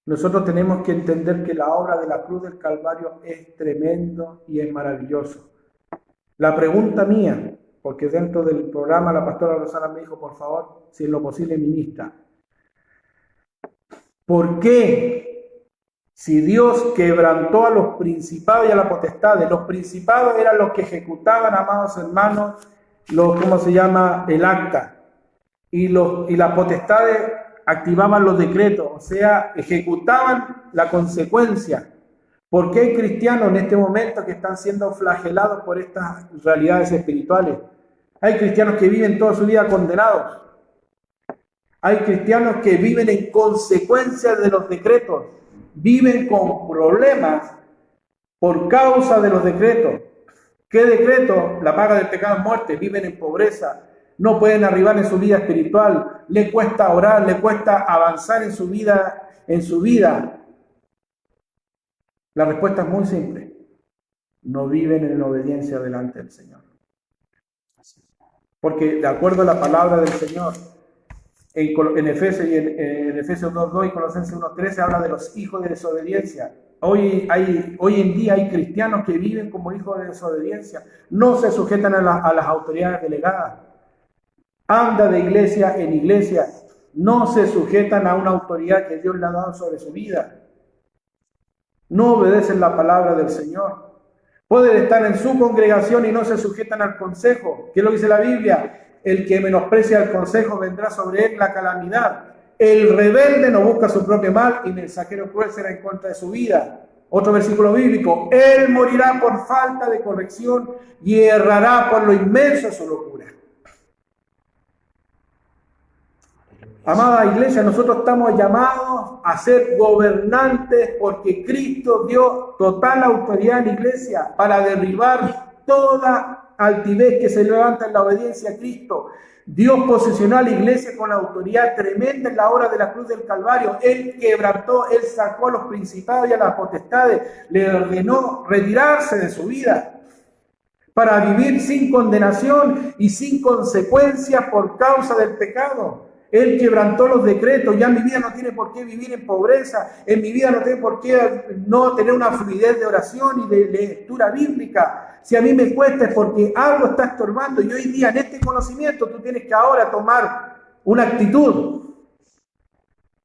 A: nosotros tenemos que entender que la obra de la cruz del Calvario es tremendo y es maravilloso. La pregunta mía, porque dentro del programa la pastora Rosana me dijo, por favor, si es lo posible, ministra, ¿por qué si Dios quebrantó a los principados y a la potestad? Los principados eran los que ejecutaban, amados hermanos, el acta, y las potestades activaban los decretos, o sea, ejecutaban la consecuencia. ¿Por qué hay cristianos en este momento que están siendo flagelados por estas realidades espirituales? Hay cristianos que viven toda su vida condenados. Hay cristianos que viven en consecuencia de los decretos. Viven con problemas por causa de los decretos. ¿Qué decreto? La paga del pecado es muerte. Viven en pobreza. No pueden arribar en su vida espiritual. Le cuesta orar, le cuesta avanzar en su vida. La respuesta es muy simple. No viven en obediencia delante del Señor. Porque de acuerdo a la palabra del Señor, en Efesios 2:2 y Colosenses 1:13 habla de los hijos de desobediencia. Hoy en día hay cristianos que viven como hijos de desobediencia. No se sujetan a las autoridades delegadas. Anda de iglesia en iglesia. No se sujetan a una autoridad que Dios le ha dado sobre su vida. No obedecen la palabra del Señor. Pueden estar en su congregación y no se sujetan al consejo. ¿Qué es lo que dice la Biblia? El que menosprecia el consejo vendrá sobre él la calamidad. El rebelde no busca su propio mal y el mensajero cruel será en contra de su vida. Otro versículo bíblico. Él morirá por falta de corrección y errará por lo inmenso de su locura. Amada iglesia, nosotros estamos llamados a ser gobernantes porque Cristo dio total autoridad en la iglesia para derribar toda altivez que se levanta en la obediencia a Cristo. Dios posicionó a la iglesia con autoridad tremenda en la hora de la cruz del Calvario. Él quebrantó, Él sacó a los principados y a las potestades, le ordenó retirarse de su vida para vivir sin condenación y sin consecuencias por causa del pecado. Él quebrantó los decretos. Ya mi vida no tiene por qué vivir en pobreza. En mi vida no tiene por qué no tener una fluidez de oración y de lectura bíblica. Si a mí me cuesta es porque algo está estorbando. Y hoy día en este conocimiento tú tienes que ahora tomar una actitud.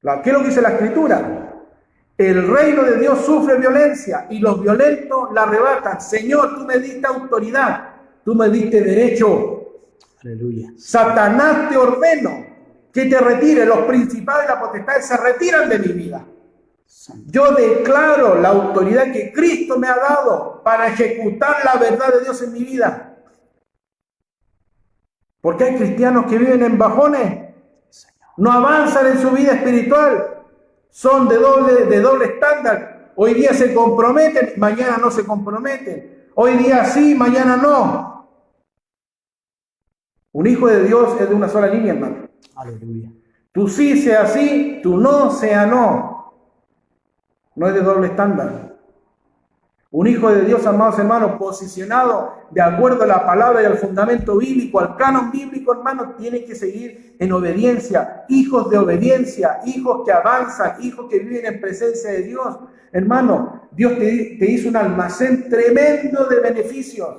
A: ¿Qué es lo que dice la Escritura? El reino de Dios sufre violencia y los violentos la arrebatan. Señor, tú me diste autoridad. Tú me diste derecho.
B: Aleluya.
A: Satanás te ordeno que te retire. Los principados y la potestad se retiran de mi vida. Yo declaro la autoridad que Cristo me ha dado para ejecutar la verdad de Dios en mi vida. Porque hay cristianos que viven en bajones, no avanzan en su vida espiritual, son de doble estándar. Hoy día se comprometen, mañana no se comprometen. Hoy día sí, mañana no. Un hijo de Dios es de una sola línea, hermano.
B: Aleluya.
A: Tu sí sea sí, tu no sea no. No es de doble estándar. Un hijo de Dios, amados hermanos, posicionado de acuerdo a la palabra y al fundamento bíblico, al canon bíblico, hermanos, tiene que seguir en obediencia. Hijos de obediencia, hijos que avanzan, hijos que viven en presencia de Dios. Hermano, Dios te hizo un almacén tremendo de beneficios.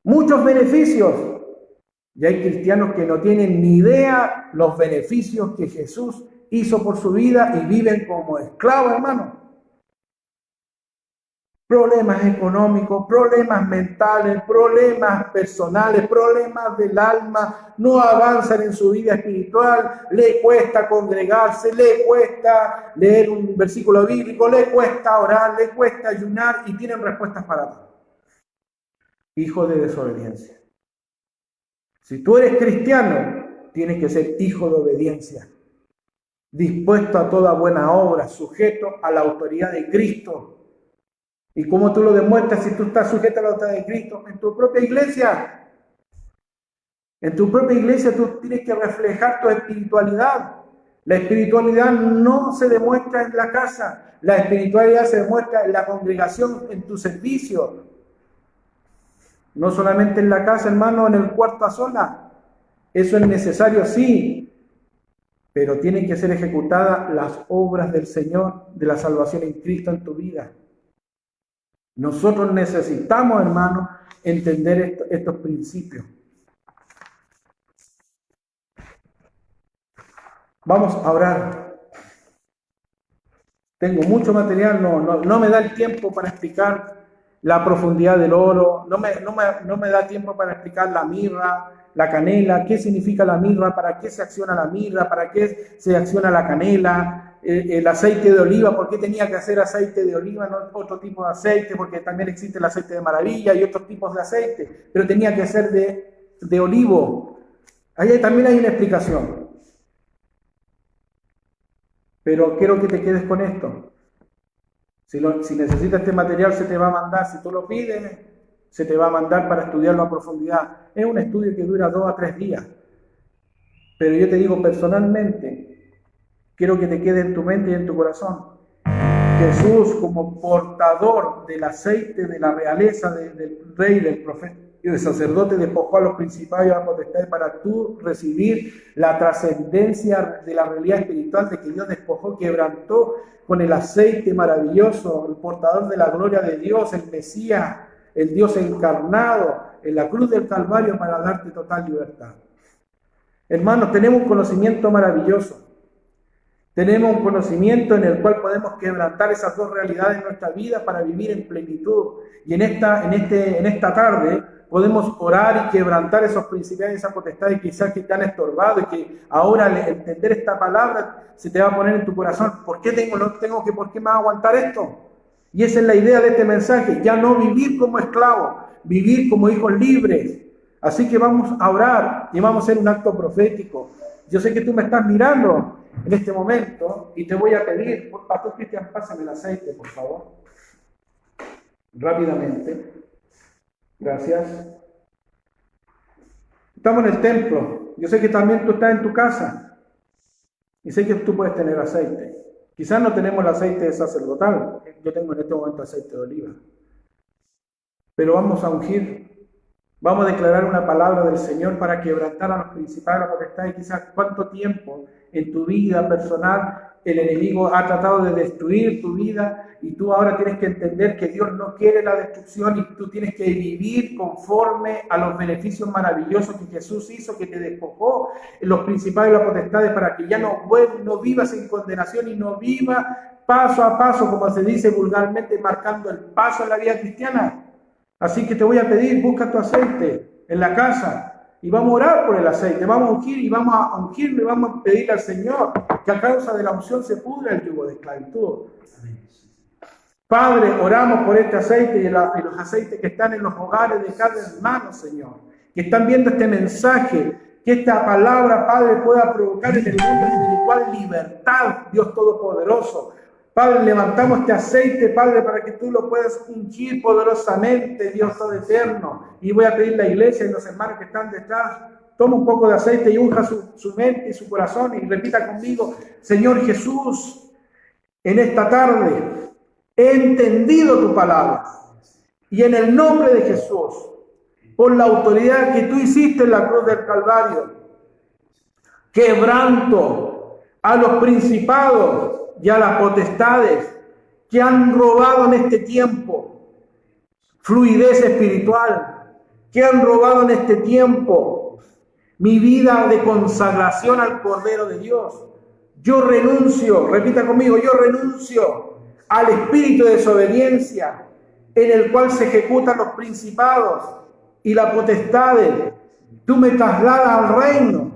A: Muchos beneficios. Y hay cristianos que no tienen ni idea los beneficios que Jesús hizo por su vida y viven como esclavos, hermano. problemas económicos, problemas mentales, problemas personales, problemas del alma, no avanzan en su vida espiritual, le cuesta congregarse, le cuesta leer un versículo bíblico, le cuesta orar, le cuesta ayunar y tienen respuestas para todo. Hijo de desobediencia. Si tú eres cristiano, tienes que ser hijo de obediencia, dispuesto a toda buena obra, sujeto a la autoridad de Cristo. ¿Y cómo tú lo demuestras si tú estás sujeto a la autoridad de Cristo? En tu propia iglesia. En tu propia iglesia tú tienes que reflejar tu espiritualidad. La espiritualidad no se demuestra en la casa. La espiritualidad se demuestra en la congregación, en tu servicio. No solamente en la casa, hermano, en el cuarto a solas. Eso es necesario, sí, pero tienen que ser ejecutadas las obras del Señor, de la salvación en Cristo en tu vida. Nosotros necesitamos, hermano, entender estos principios. Vamos a orar. Tengo mucho material, no me da el tiempo para explicar la profundidad del oro, no me da tiempo para explicar la mirra, la canela, qué significa la mirra, para qué se acciona la mirra, para qué se acciona la canela, el aceite de oliva, por qué tenía que hacer aceite de oliva, no otro tipo de aceite, porque también existe el aceite de maravilla y otros tipos de aceite, pero tenía que ser de olivo. Ahí también hay una explicación. Pero quiero que te quedes con esto. Si necesitas este material, se te va a mandar. Si tú lo pides, se te va a mandar para estudiarlo a profundidad. Es un estudio que dura 2 a 3 días. Pero yo te digo personalmente, quiero que te quede en tu mente y en tu corazón. Jesús, como portador del aceite de la realeza del rey, del profeta y del sacerdote, despojó a los principados y a las potestades para tú recibir la trascendencia de la realidad espiritual de que Dios despojó, quebrantó con el aceite maravilloso, el portador de la gloria de Dios, el Mesías, el Dios encarnado en la cruz del Calvario para darte total libertad. Hermanos, tenemos un conocimiento maravilloso. Tenemos un conocimiento en el cual podemos quebrantar esas dos realidades en nuestra vida para vivir en plenitud. Y en esta tarde podemos orar y quebrantar esos principios y esas potestades quizás que te han estorbado y que ahora al entender esta palabra se te va a poner en tu corazón. ¿Por qué me va a aguantar esto? Y esa es la idea de este mensaje, ya no vivir como esclavos, vivir como hijos libres. Así que vamos a orar y vamos a hacer un acto profético. Yo sé que tú me estás mirando en este momento y te voy a pedir, Pastor Cristian, pásame el aceite, por favor. Rápidamente. Gracias. Estamos en el templo. Yo sé que también tú estás en tu casa y sé que tú puedes tener aceite. Quizás no tenemos el aceite sacerdotal. Yo tengo en este momento aceite de oliva. Pero vamos a ungir. Vamos a declarar una palabra del Señor para quebrantar a los principados, a la potestad, y quizás cuánto tiempo en tu vida personal el enemigo ha tratado de destruir tu vida y tú ahora tienes que entender que Dios no quiere la destrucción y tú tienes que vivir conforme a los beneficios maravillosos que Jesús hizo, que te despojó en los principados y las potestades para que ya no vivas en condenación y no vivas paso a paso, como se dice vulgarmente, marcando el paso en la vida cristiana. Así que te voy a pedir, busca tu aceite en la casa y vamos a orar por el aceite, vamos a ungir y vamos a ungirlo y vamos a pedirle al Señor que a causa de la unción se pudra el yugo de esclavitud. Padre, oramos por este aceite y los aceites que están en los hogares de cada hermano, Señor, que están viendo este mensaje, que esta palabra, Padre, pueda provocar en el mundo espiritual libertad, Dios Todopoderoso. Padre, levantamos este aceite, Padre, para que tú lo puedas ungir poderosamente, Dios todo eterno. Y voy a pedir a la iglesia y los hermanos que están detrás, toma un poco de aceite y unja su mente y su corazón y repita conmigo: Señor Jesús, en esta tarde he entendido tu palabra. Y en el nombre de Jesús, por la autoridad que tú hiciste en la cruz del Calvario, quebranto a los principados y a las potestades que han robado en este tiempo fluidez espiritual, que han robado en este tiempo mi vida de consagración al Cordero de Dios. Yo renuncio, repita conmigo, yo renuncio al espíritu de desobediencia en el cual se ejecutan los principados y las potestades. Tú me trasladas al reino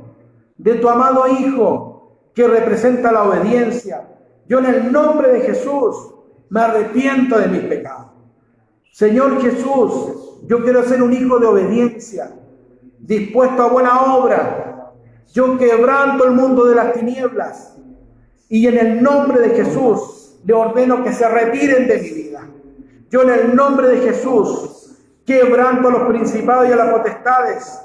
A: de tu amado Hijo, que representa la obediencia. Yo en el nombre de Jesús me arrepiento de mis pecados. Señor Jesús, yo quiero ser un hijo de obediencia, dispuesto a buena obra. Yo quebranto el mundo de las tinieblas y en el nombre de Jesús le ordeno que se retiren de mi vida. Yo en el nombre de Jesús quebranto a los principados y a las potestades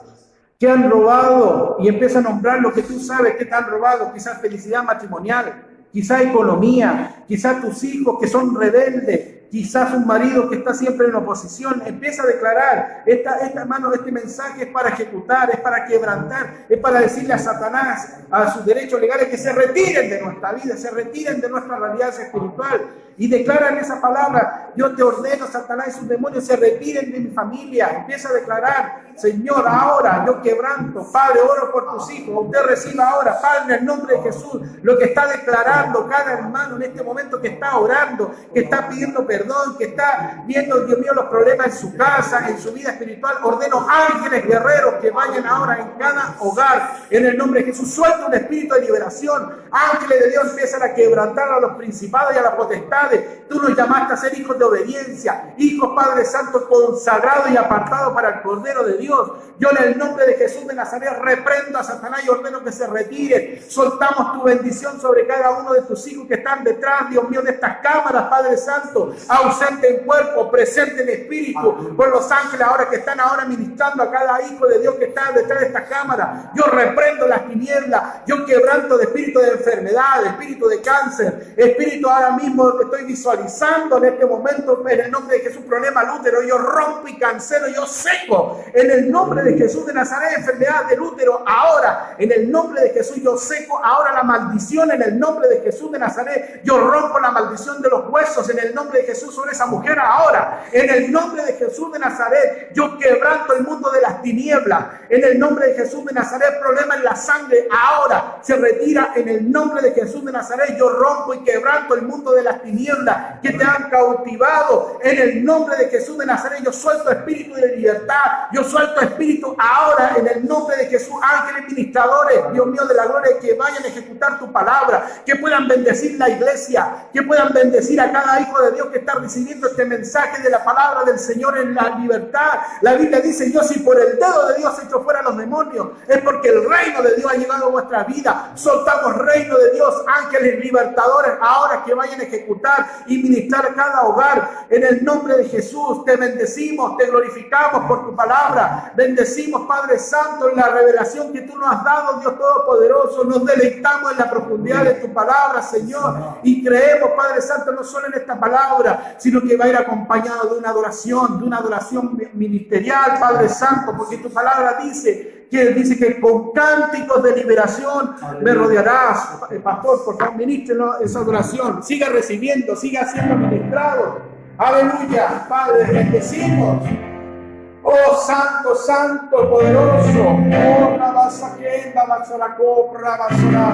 A: que han robado, y empieza a nombrar lo que tú sabes que te han robado, quizás felicidad matrimonial, quizás economía, quizás tus hijos que son rebeldes, quizás un marido que está siempre en oposición. Empieza a declarar, hermano, este mensaje es para ejecutar, es para quebrantar, es para decirle a Satanás, a sus derechos legales, que se retiren de nuestra vida, se retiren de nuestra realidad espiritual, y declaran esa palabra: yo te ordeno, Satanás y sus demonios, se retiren de mi familia. Empieza a declarar: Señor, ahora yo quebranto, Padre, oro por tus hijos, usted reciba ahora, Padre, en el nombre de Jesús, lo que está declarando cada hermano en este momento, que está orando, que está pidiendo perdón, que está viendo, Dios mío, los problemas en su casa, en su vida espiritual. Ordeno ángeles guerreros que vayan ahora en cada hogar, en el nombre de Jesús. Suelta un espíritu de liberación. Ángeles de Dios empiezan a quebrantar a los principados y a las potestades. Tú nos llamaste a ser hijos de obediencia, hijos, Padre Santo, consagrados y apartados para el Cordero de Dios. Yo en el nombre de Jesús de Nazaret reprendo a Satanás y ordeno que se retire. Soltamos tu bendición sobre cada uno de tus hijos que están detrás, Dios mío, de estas cámaras, Padre Santo, ausente en cuerpo, presente en espíritu, por los ángeles ahora que están ahora ministrando a cada hijo de Dios que está detrás de esta cámara. Yo reprendo las tinieblas, yo quebranto de espíritu de enfermedad, de espíritu de cáncer, espíritu ahora mismo que estoy visualizando en este momento, en el nombre de Jesús, problema al útero, yo rompo y cancelo, yo seco, en el nombre de Jesús de Nazaret, enfermedad del útero, ahora, en el nombre de Jesús, yo seco ahora la maldición, en el nombre de Jesús de Nazaret, yo rompo la maldición de los huesos, en el nombre de Jesús, sobre esa mujer ahora, en el nombre de Jesús de Nazaret, yo quebranto el mundo de las tinieblas, en el nombre de Jesús de Nazaret, problema en la sangre, ahora se retira, en el nombre de Jesús de Nazaret, yo rompo y quebranto el mundo de las tinieblas que te han cautivado, en el nombre de Jesús de Nazaret, yo suelto espíritu de libertad, yo suelto espíritu ahora, en el nombre de Jesús, ángeles ministradores, Dios mío de la gloria, que vayan a ejecutar tu palabra, que puedan bendecir la iglesia, que puedan bendecir a cada hijo de Dios que está recibiendo este mensaje de la palabra del Señor en la libertad. La Biblia dice: yo, si por el dedo de Dios echo fuera a los demonios, es porque el reino de Dios ha llegado a vuestra vida. Soltamos reino de Dios, ángeles libertadores ahora que vayan a ejecutar y ministrar cada hogar, en el nombre de Jesús. Te bendecimos, te glorificamos por tu palabra, bendecimos, Padre Santo, en la revelación que tú nos has dado, Dios Todopoderoso. Nos deleitamos en la profundidad de tu palabra, Señor, y creemos, Padre Santo, no solo en esta palabra, sino que va a ir acompañado de una adoración ministerial, Padre Santo, porque tu palabra dice que con cánticos de liberación me rodearás. Pastor, por favor, ministrenos esa adoración. Siga recibiendo, siga siendo ministrado. Aleluya, Padre, bendecimos. Oh, santo, santo, poderoso. Oh, rabasaquenda, basaraco, rabasará.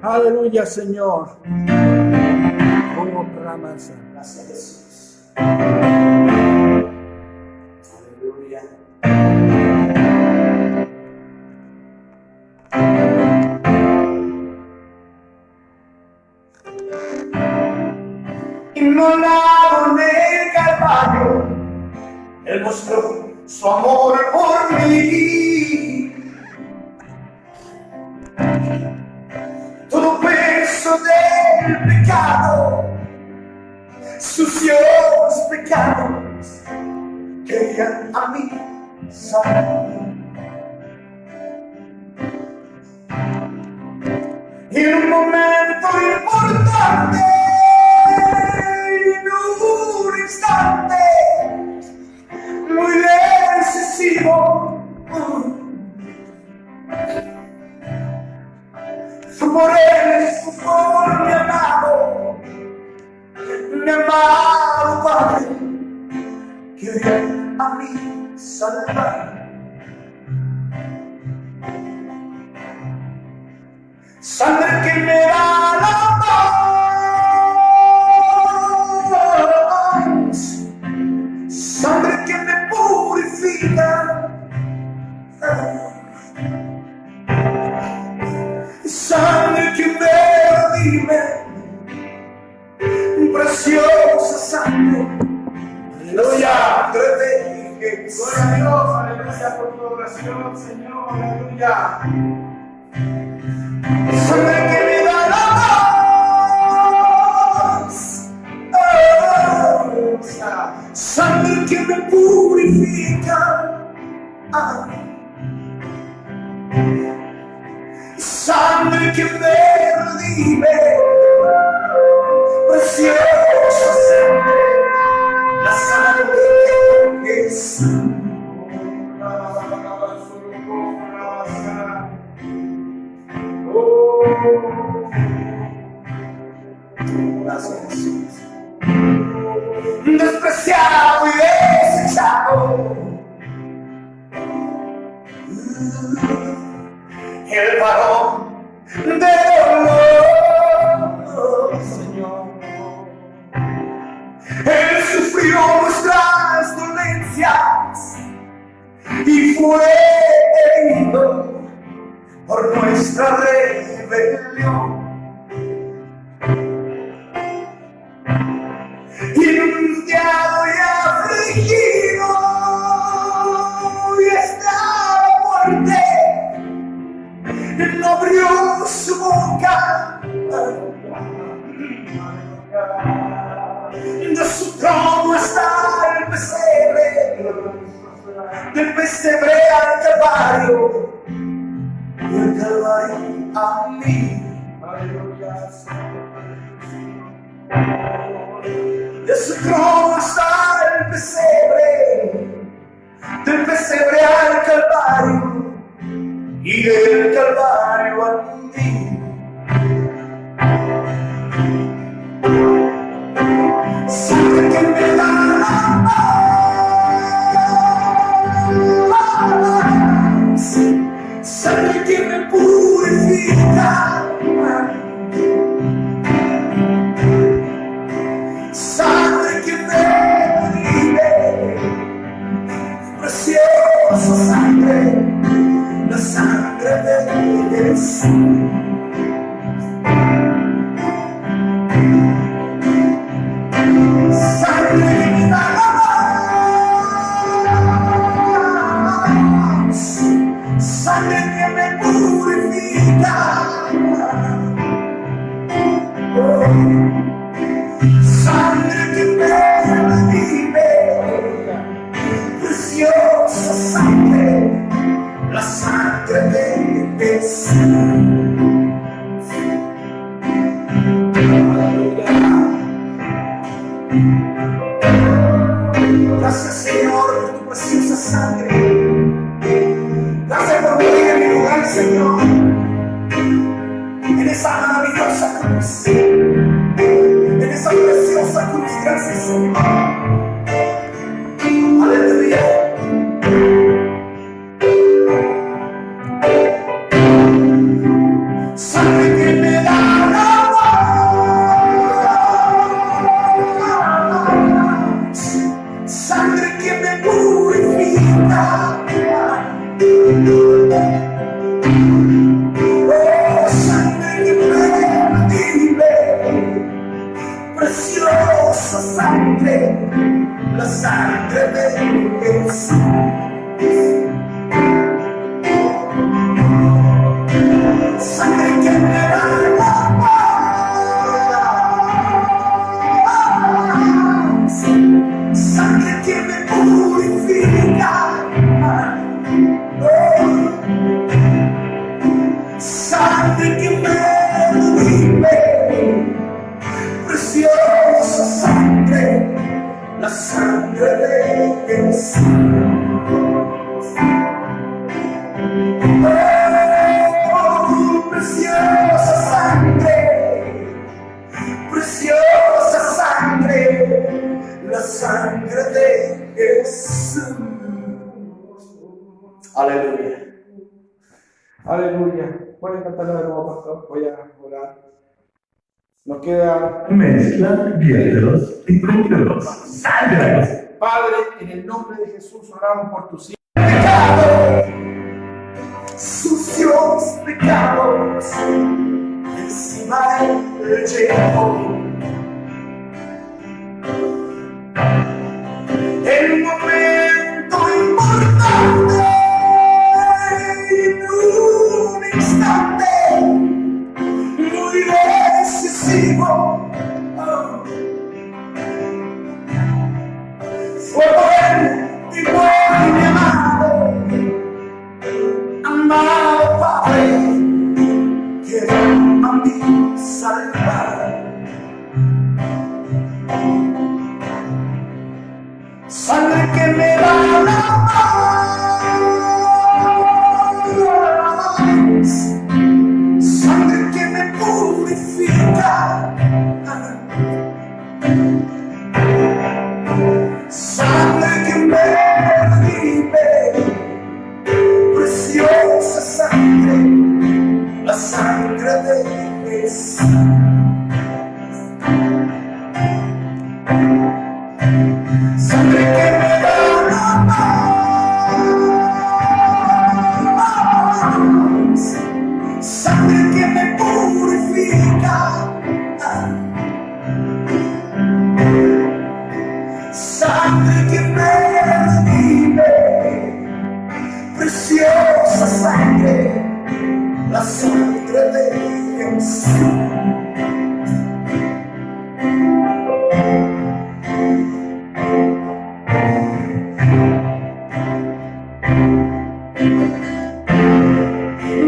A: Aleluya, Señor. Oh, ramansa. Gracias, Jesús. Aleluya.
B: Inmolado en el Calvario, Él mostró su amor por mí. Todo peso del pecado, sucios pecados, querían a mí salvar. Y en un momento importante, un instante muy decisivo, fue por él, fue por mi amado Padre, que viene a mí salvar. Sangre que me da la paz,
A: sangre que me purifica, sangre que me redime, preciosa sangre, aleluya, gloria a Dios, aleluya por tu oración, Señor, aleluya. Sangre que me da la paz, sangre que me purifica, sangre que me redime, preciosa sangre, la sangre de Jesús. Gracias, Jesús. Despreciado y desechado, el varón de dolor, Señor. Él sufrió nuestras dolencias y fue herido por nuestra rebelión. Inundado y afligido, y esta muerte no abrió su boca. De su trono hasta el pesebre, del pesebre al Calvario, y el Calvario a mí. De su trono hasta el pesebre, del pesebre al Calvario, y del Calvario a mí. Sangre que me da la paz, sangre que me purifica, sangre que me redime, preciosa sangre, la sangre de Jesús. Sangre que me da la paz, sangre que me purifica, sangre que me redime, preciosa sangre, la sangre de Jesús. Gracias, Señor, por tu preciosa sangre. Gracias por morir en mi lugar, Señor, en esa maravillosa cruz, en esa preciosa cruz. Gracias, Señor. Aleluya. Sangre que me da la paz, sangre que me purifica, oh, sangre que me redime, preciosa sangre, la sangre de Jesús. Sangre que me da la paz, sangre que me purifica, sangre que me redime, preciosa sangre, la sangre de Jesús. Preciosa sangre, preciosa sangre, la sangre de Jesús. Aleluya. Aleluya. Pueden cantarlo de nuevo, pastor. Voy a orar. Nos queda
C: Mezcla, diéteros y 22. ¡Sangre!
A: Padre, en el nombre de Jesús oramos por tus hijos.
C: Pecados, sucios pecados, encima del llevo. El momento importante, en un instante, muy decisivo. Fue por él y por mi amado Padre, que a mí salvar. Sangre que me da la paz, sangre que me purifica, sangre que me redime, preciosa sangre, la sangre de Jesús. Sangre que me da la paz, sangre que me purifica, sangre que me redime, preciosa sangre, la sangre de Jesús.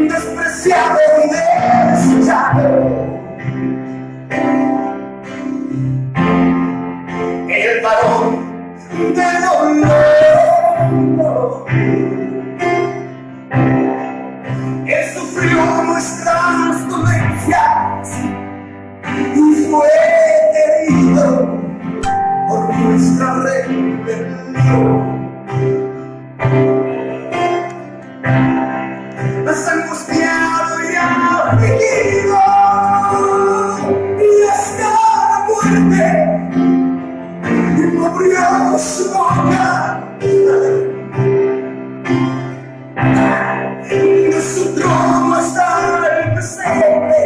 C: Despreciado y desechado, el varón de dolor, él sufrió nuestras dolencias y fue herido por nuestra rebelión. Más angustiado y afligido, y hasta la muerte, y no abrió su boca. De su trono hasta el pesebre,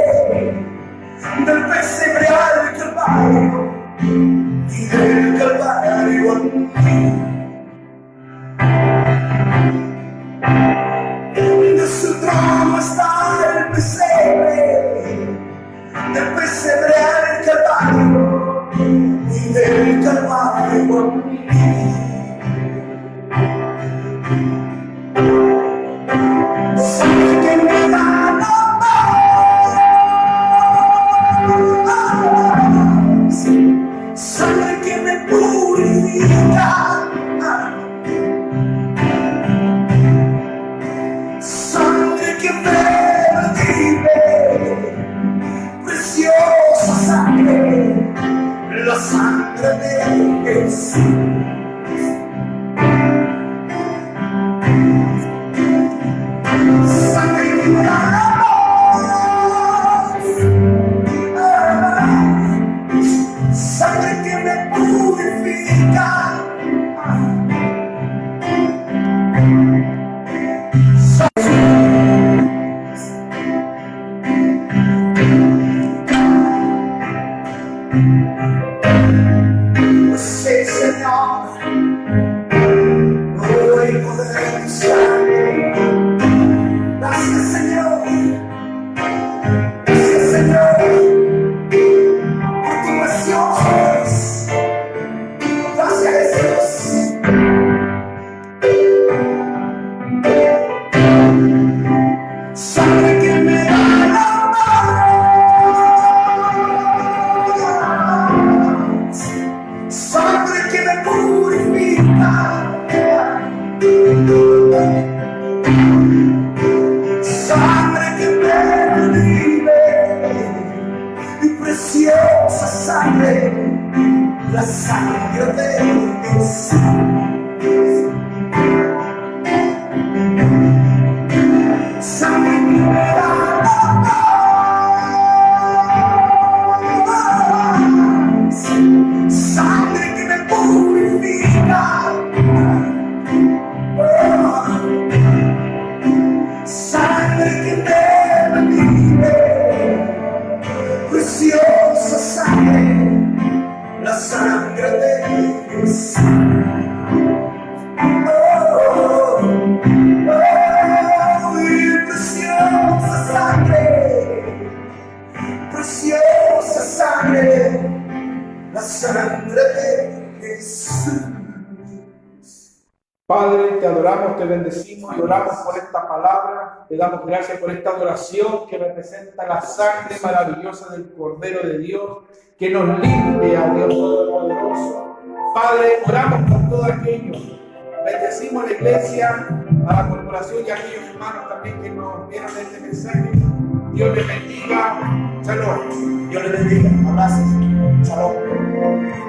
C: del pesebre al Calvario, y del Calvario a mí. De su trono hasta el pesebre, del pesebre al Calvario, y del Calvario a mí. Sangre que me da la paz, sangre que me purifica, sangre que me redime, preciosa sangre, la sangre de Jesús. Sangre que me da la paz, sangre que me purifica, sí, Señor, hoy poder tu sangre. Gracias, Señor. Gracias, Señor, por tu preciosa. Gracias, Jesús. Sangre que me da la paz, sangre que me purifica, sangre que me redime, mi preciosa sangre, la sangre de Jesús. Sangre que me da la paz, sangre que me purifica,
A: Padre, te adoramos, te bendecimos y oramos por esta palabra. Te damos gracias por esta adoración que representa la sangre maravillosa del Cordero de Dios, que nos limpia, Dios Todopoderoso. Padre, oramos por todo aquello. Bendecimos a la iglesia, a la corporación y a aquellos hermanos también que nos vieron este mensaje. Dios les bendiga. Shalom.
D: Dios les bendiga. Abrazos. Shalom.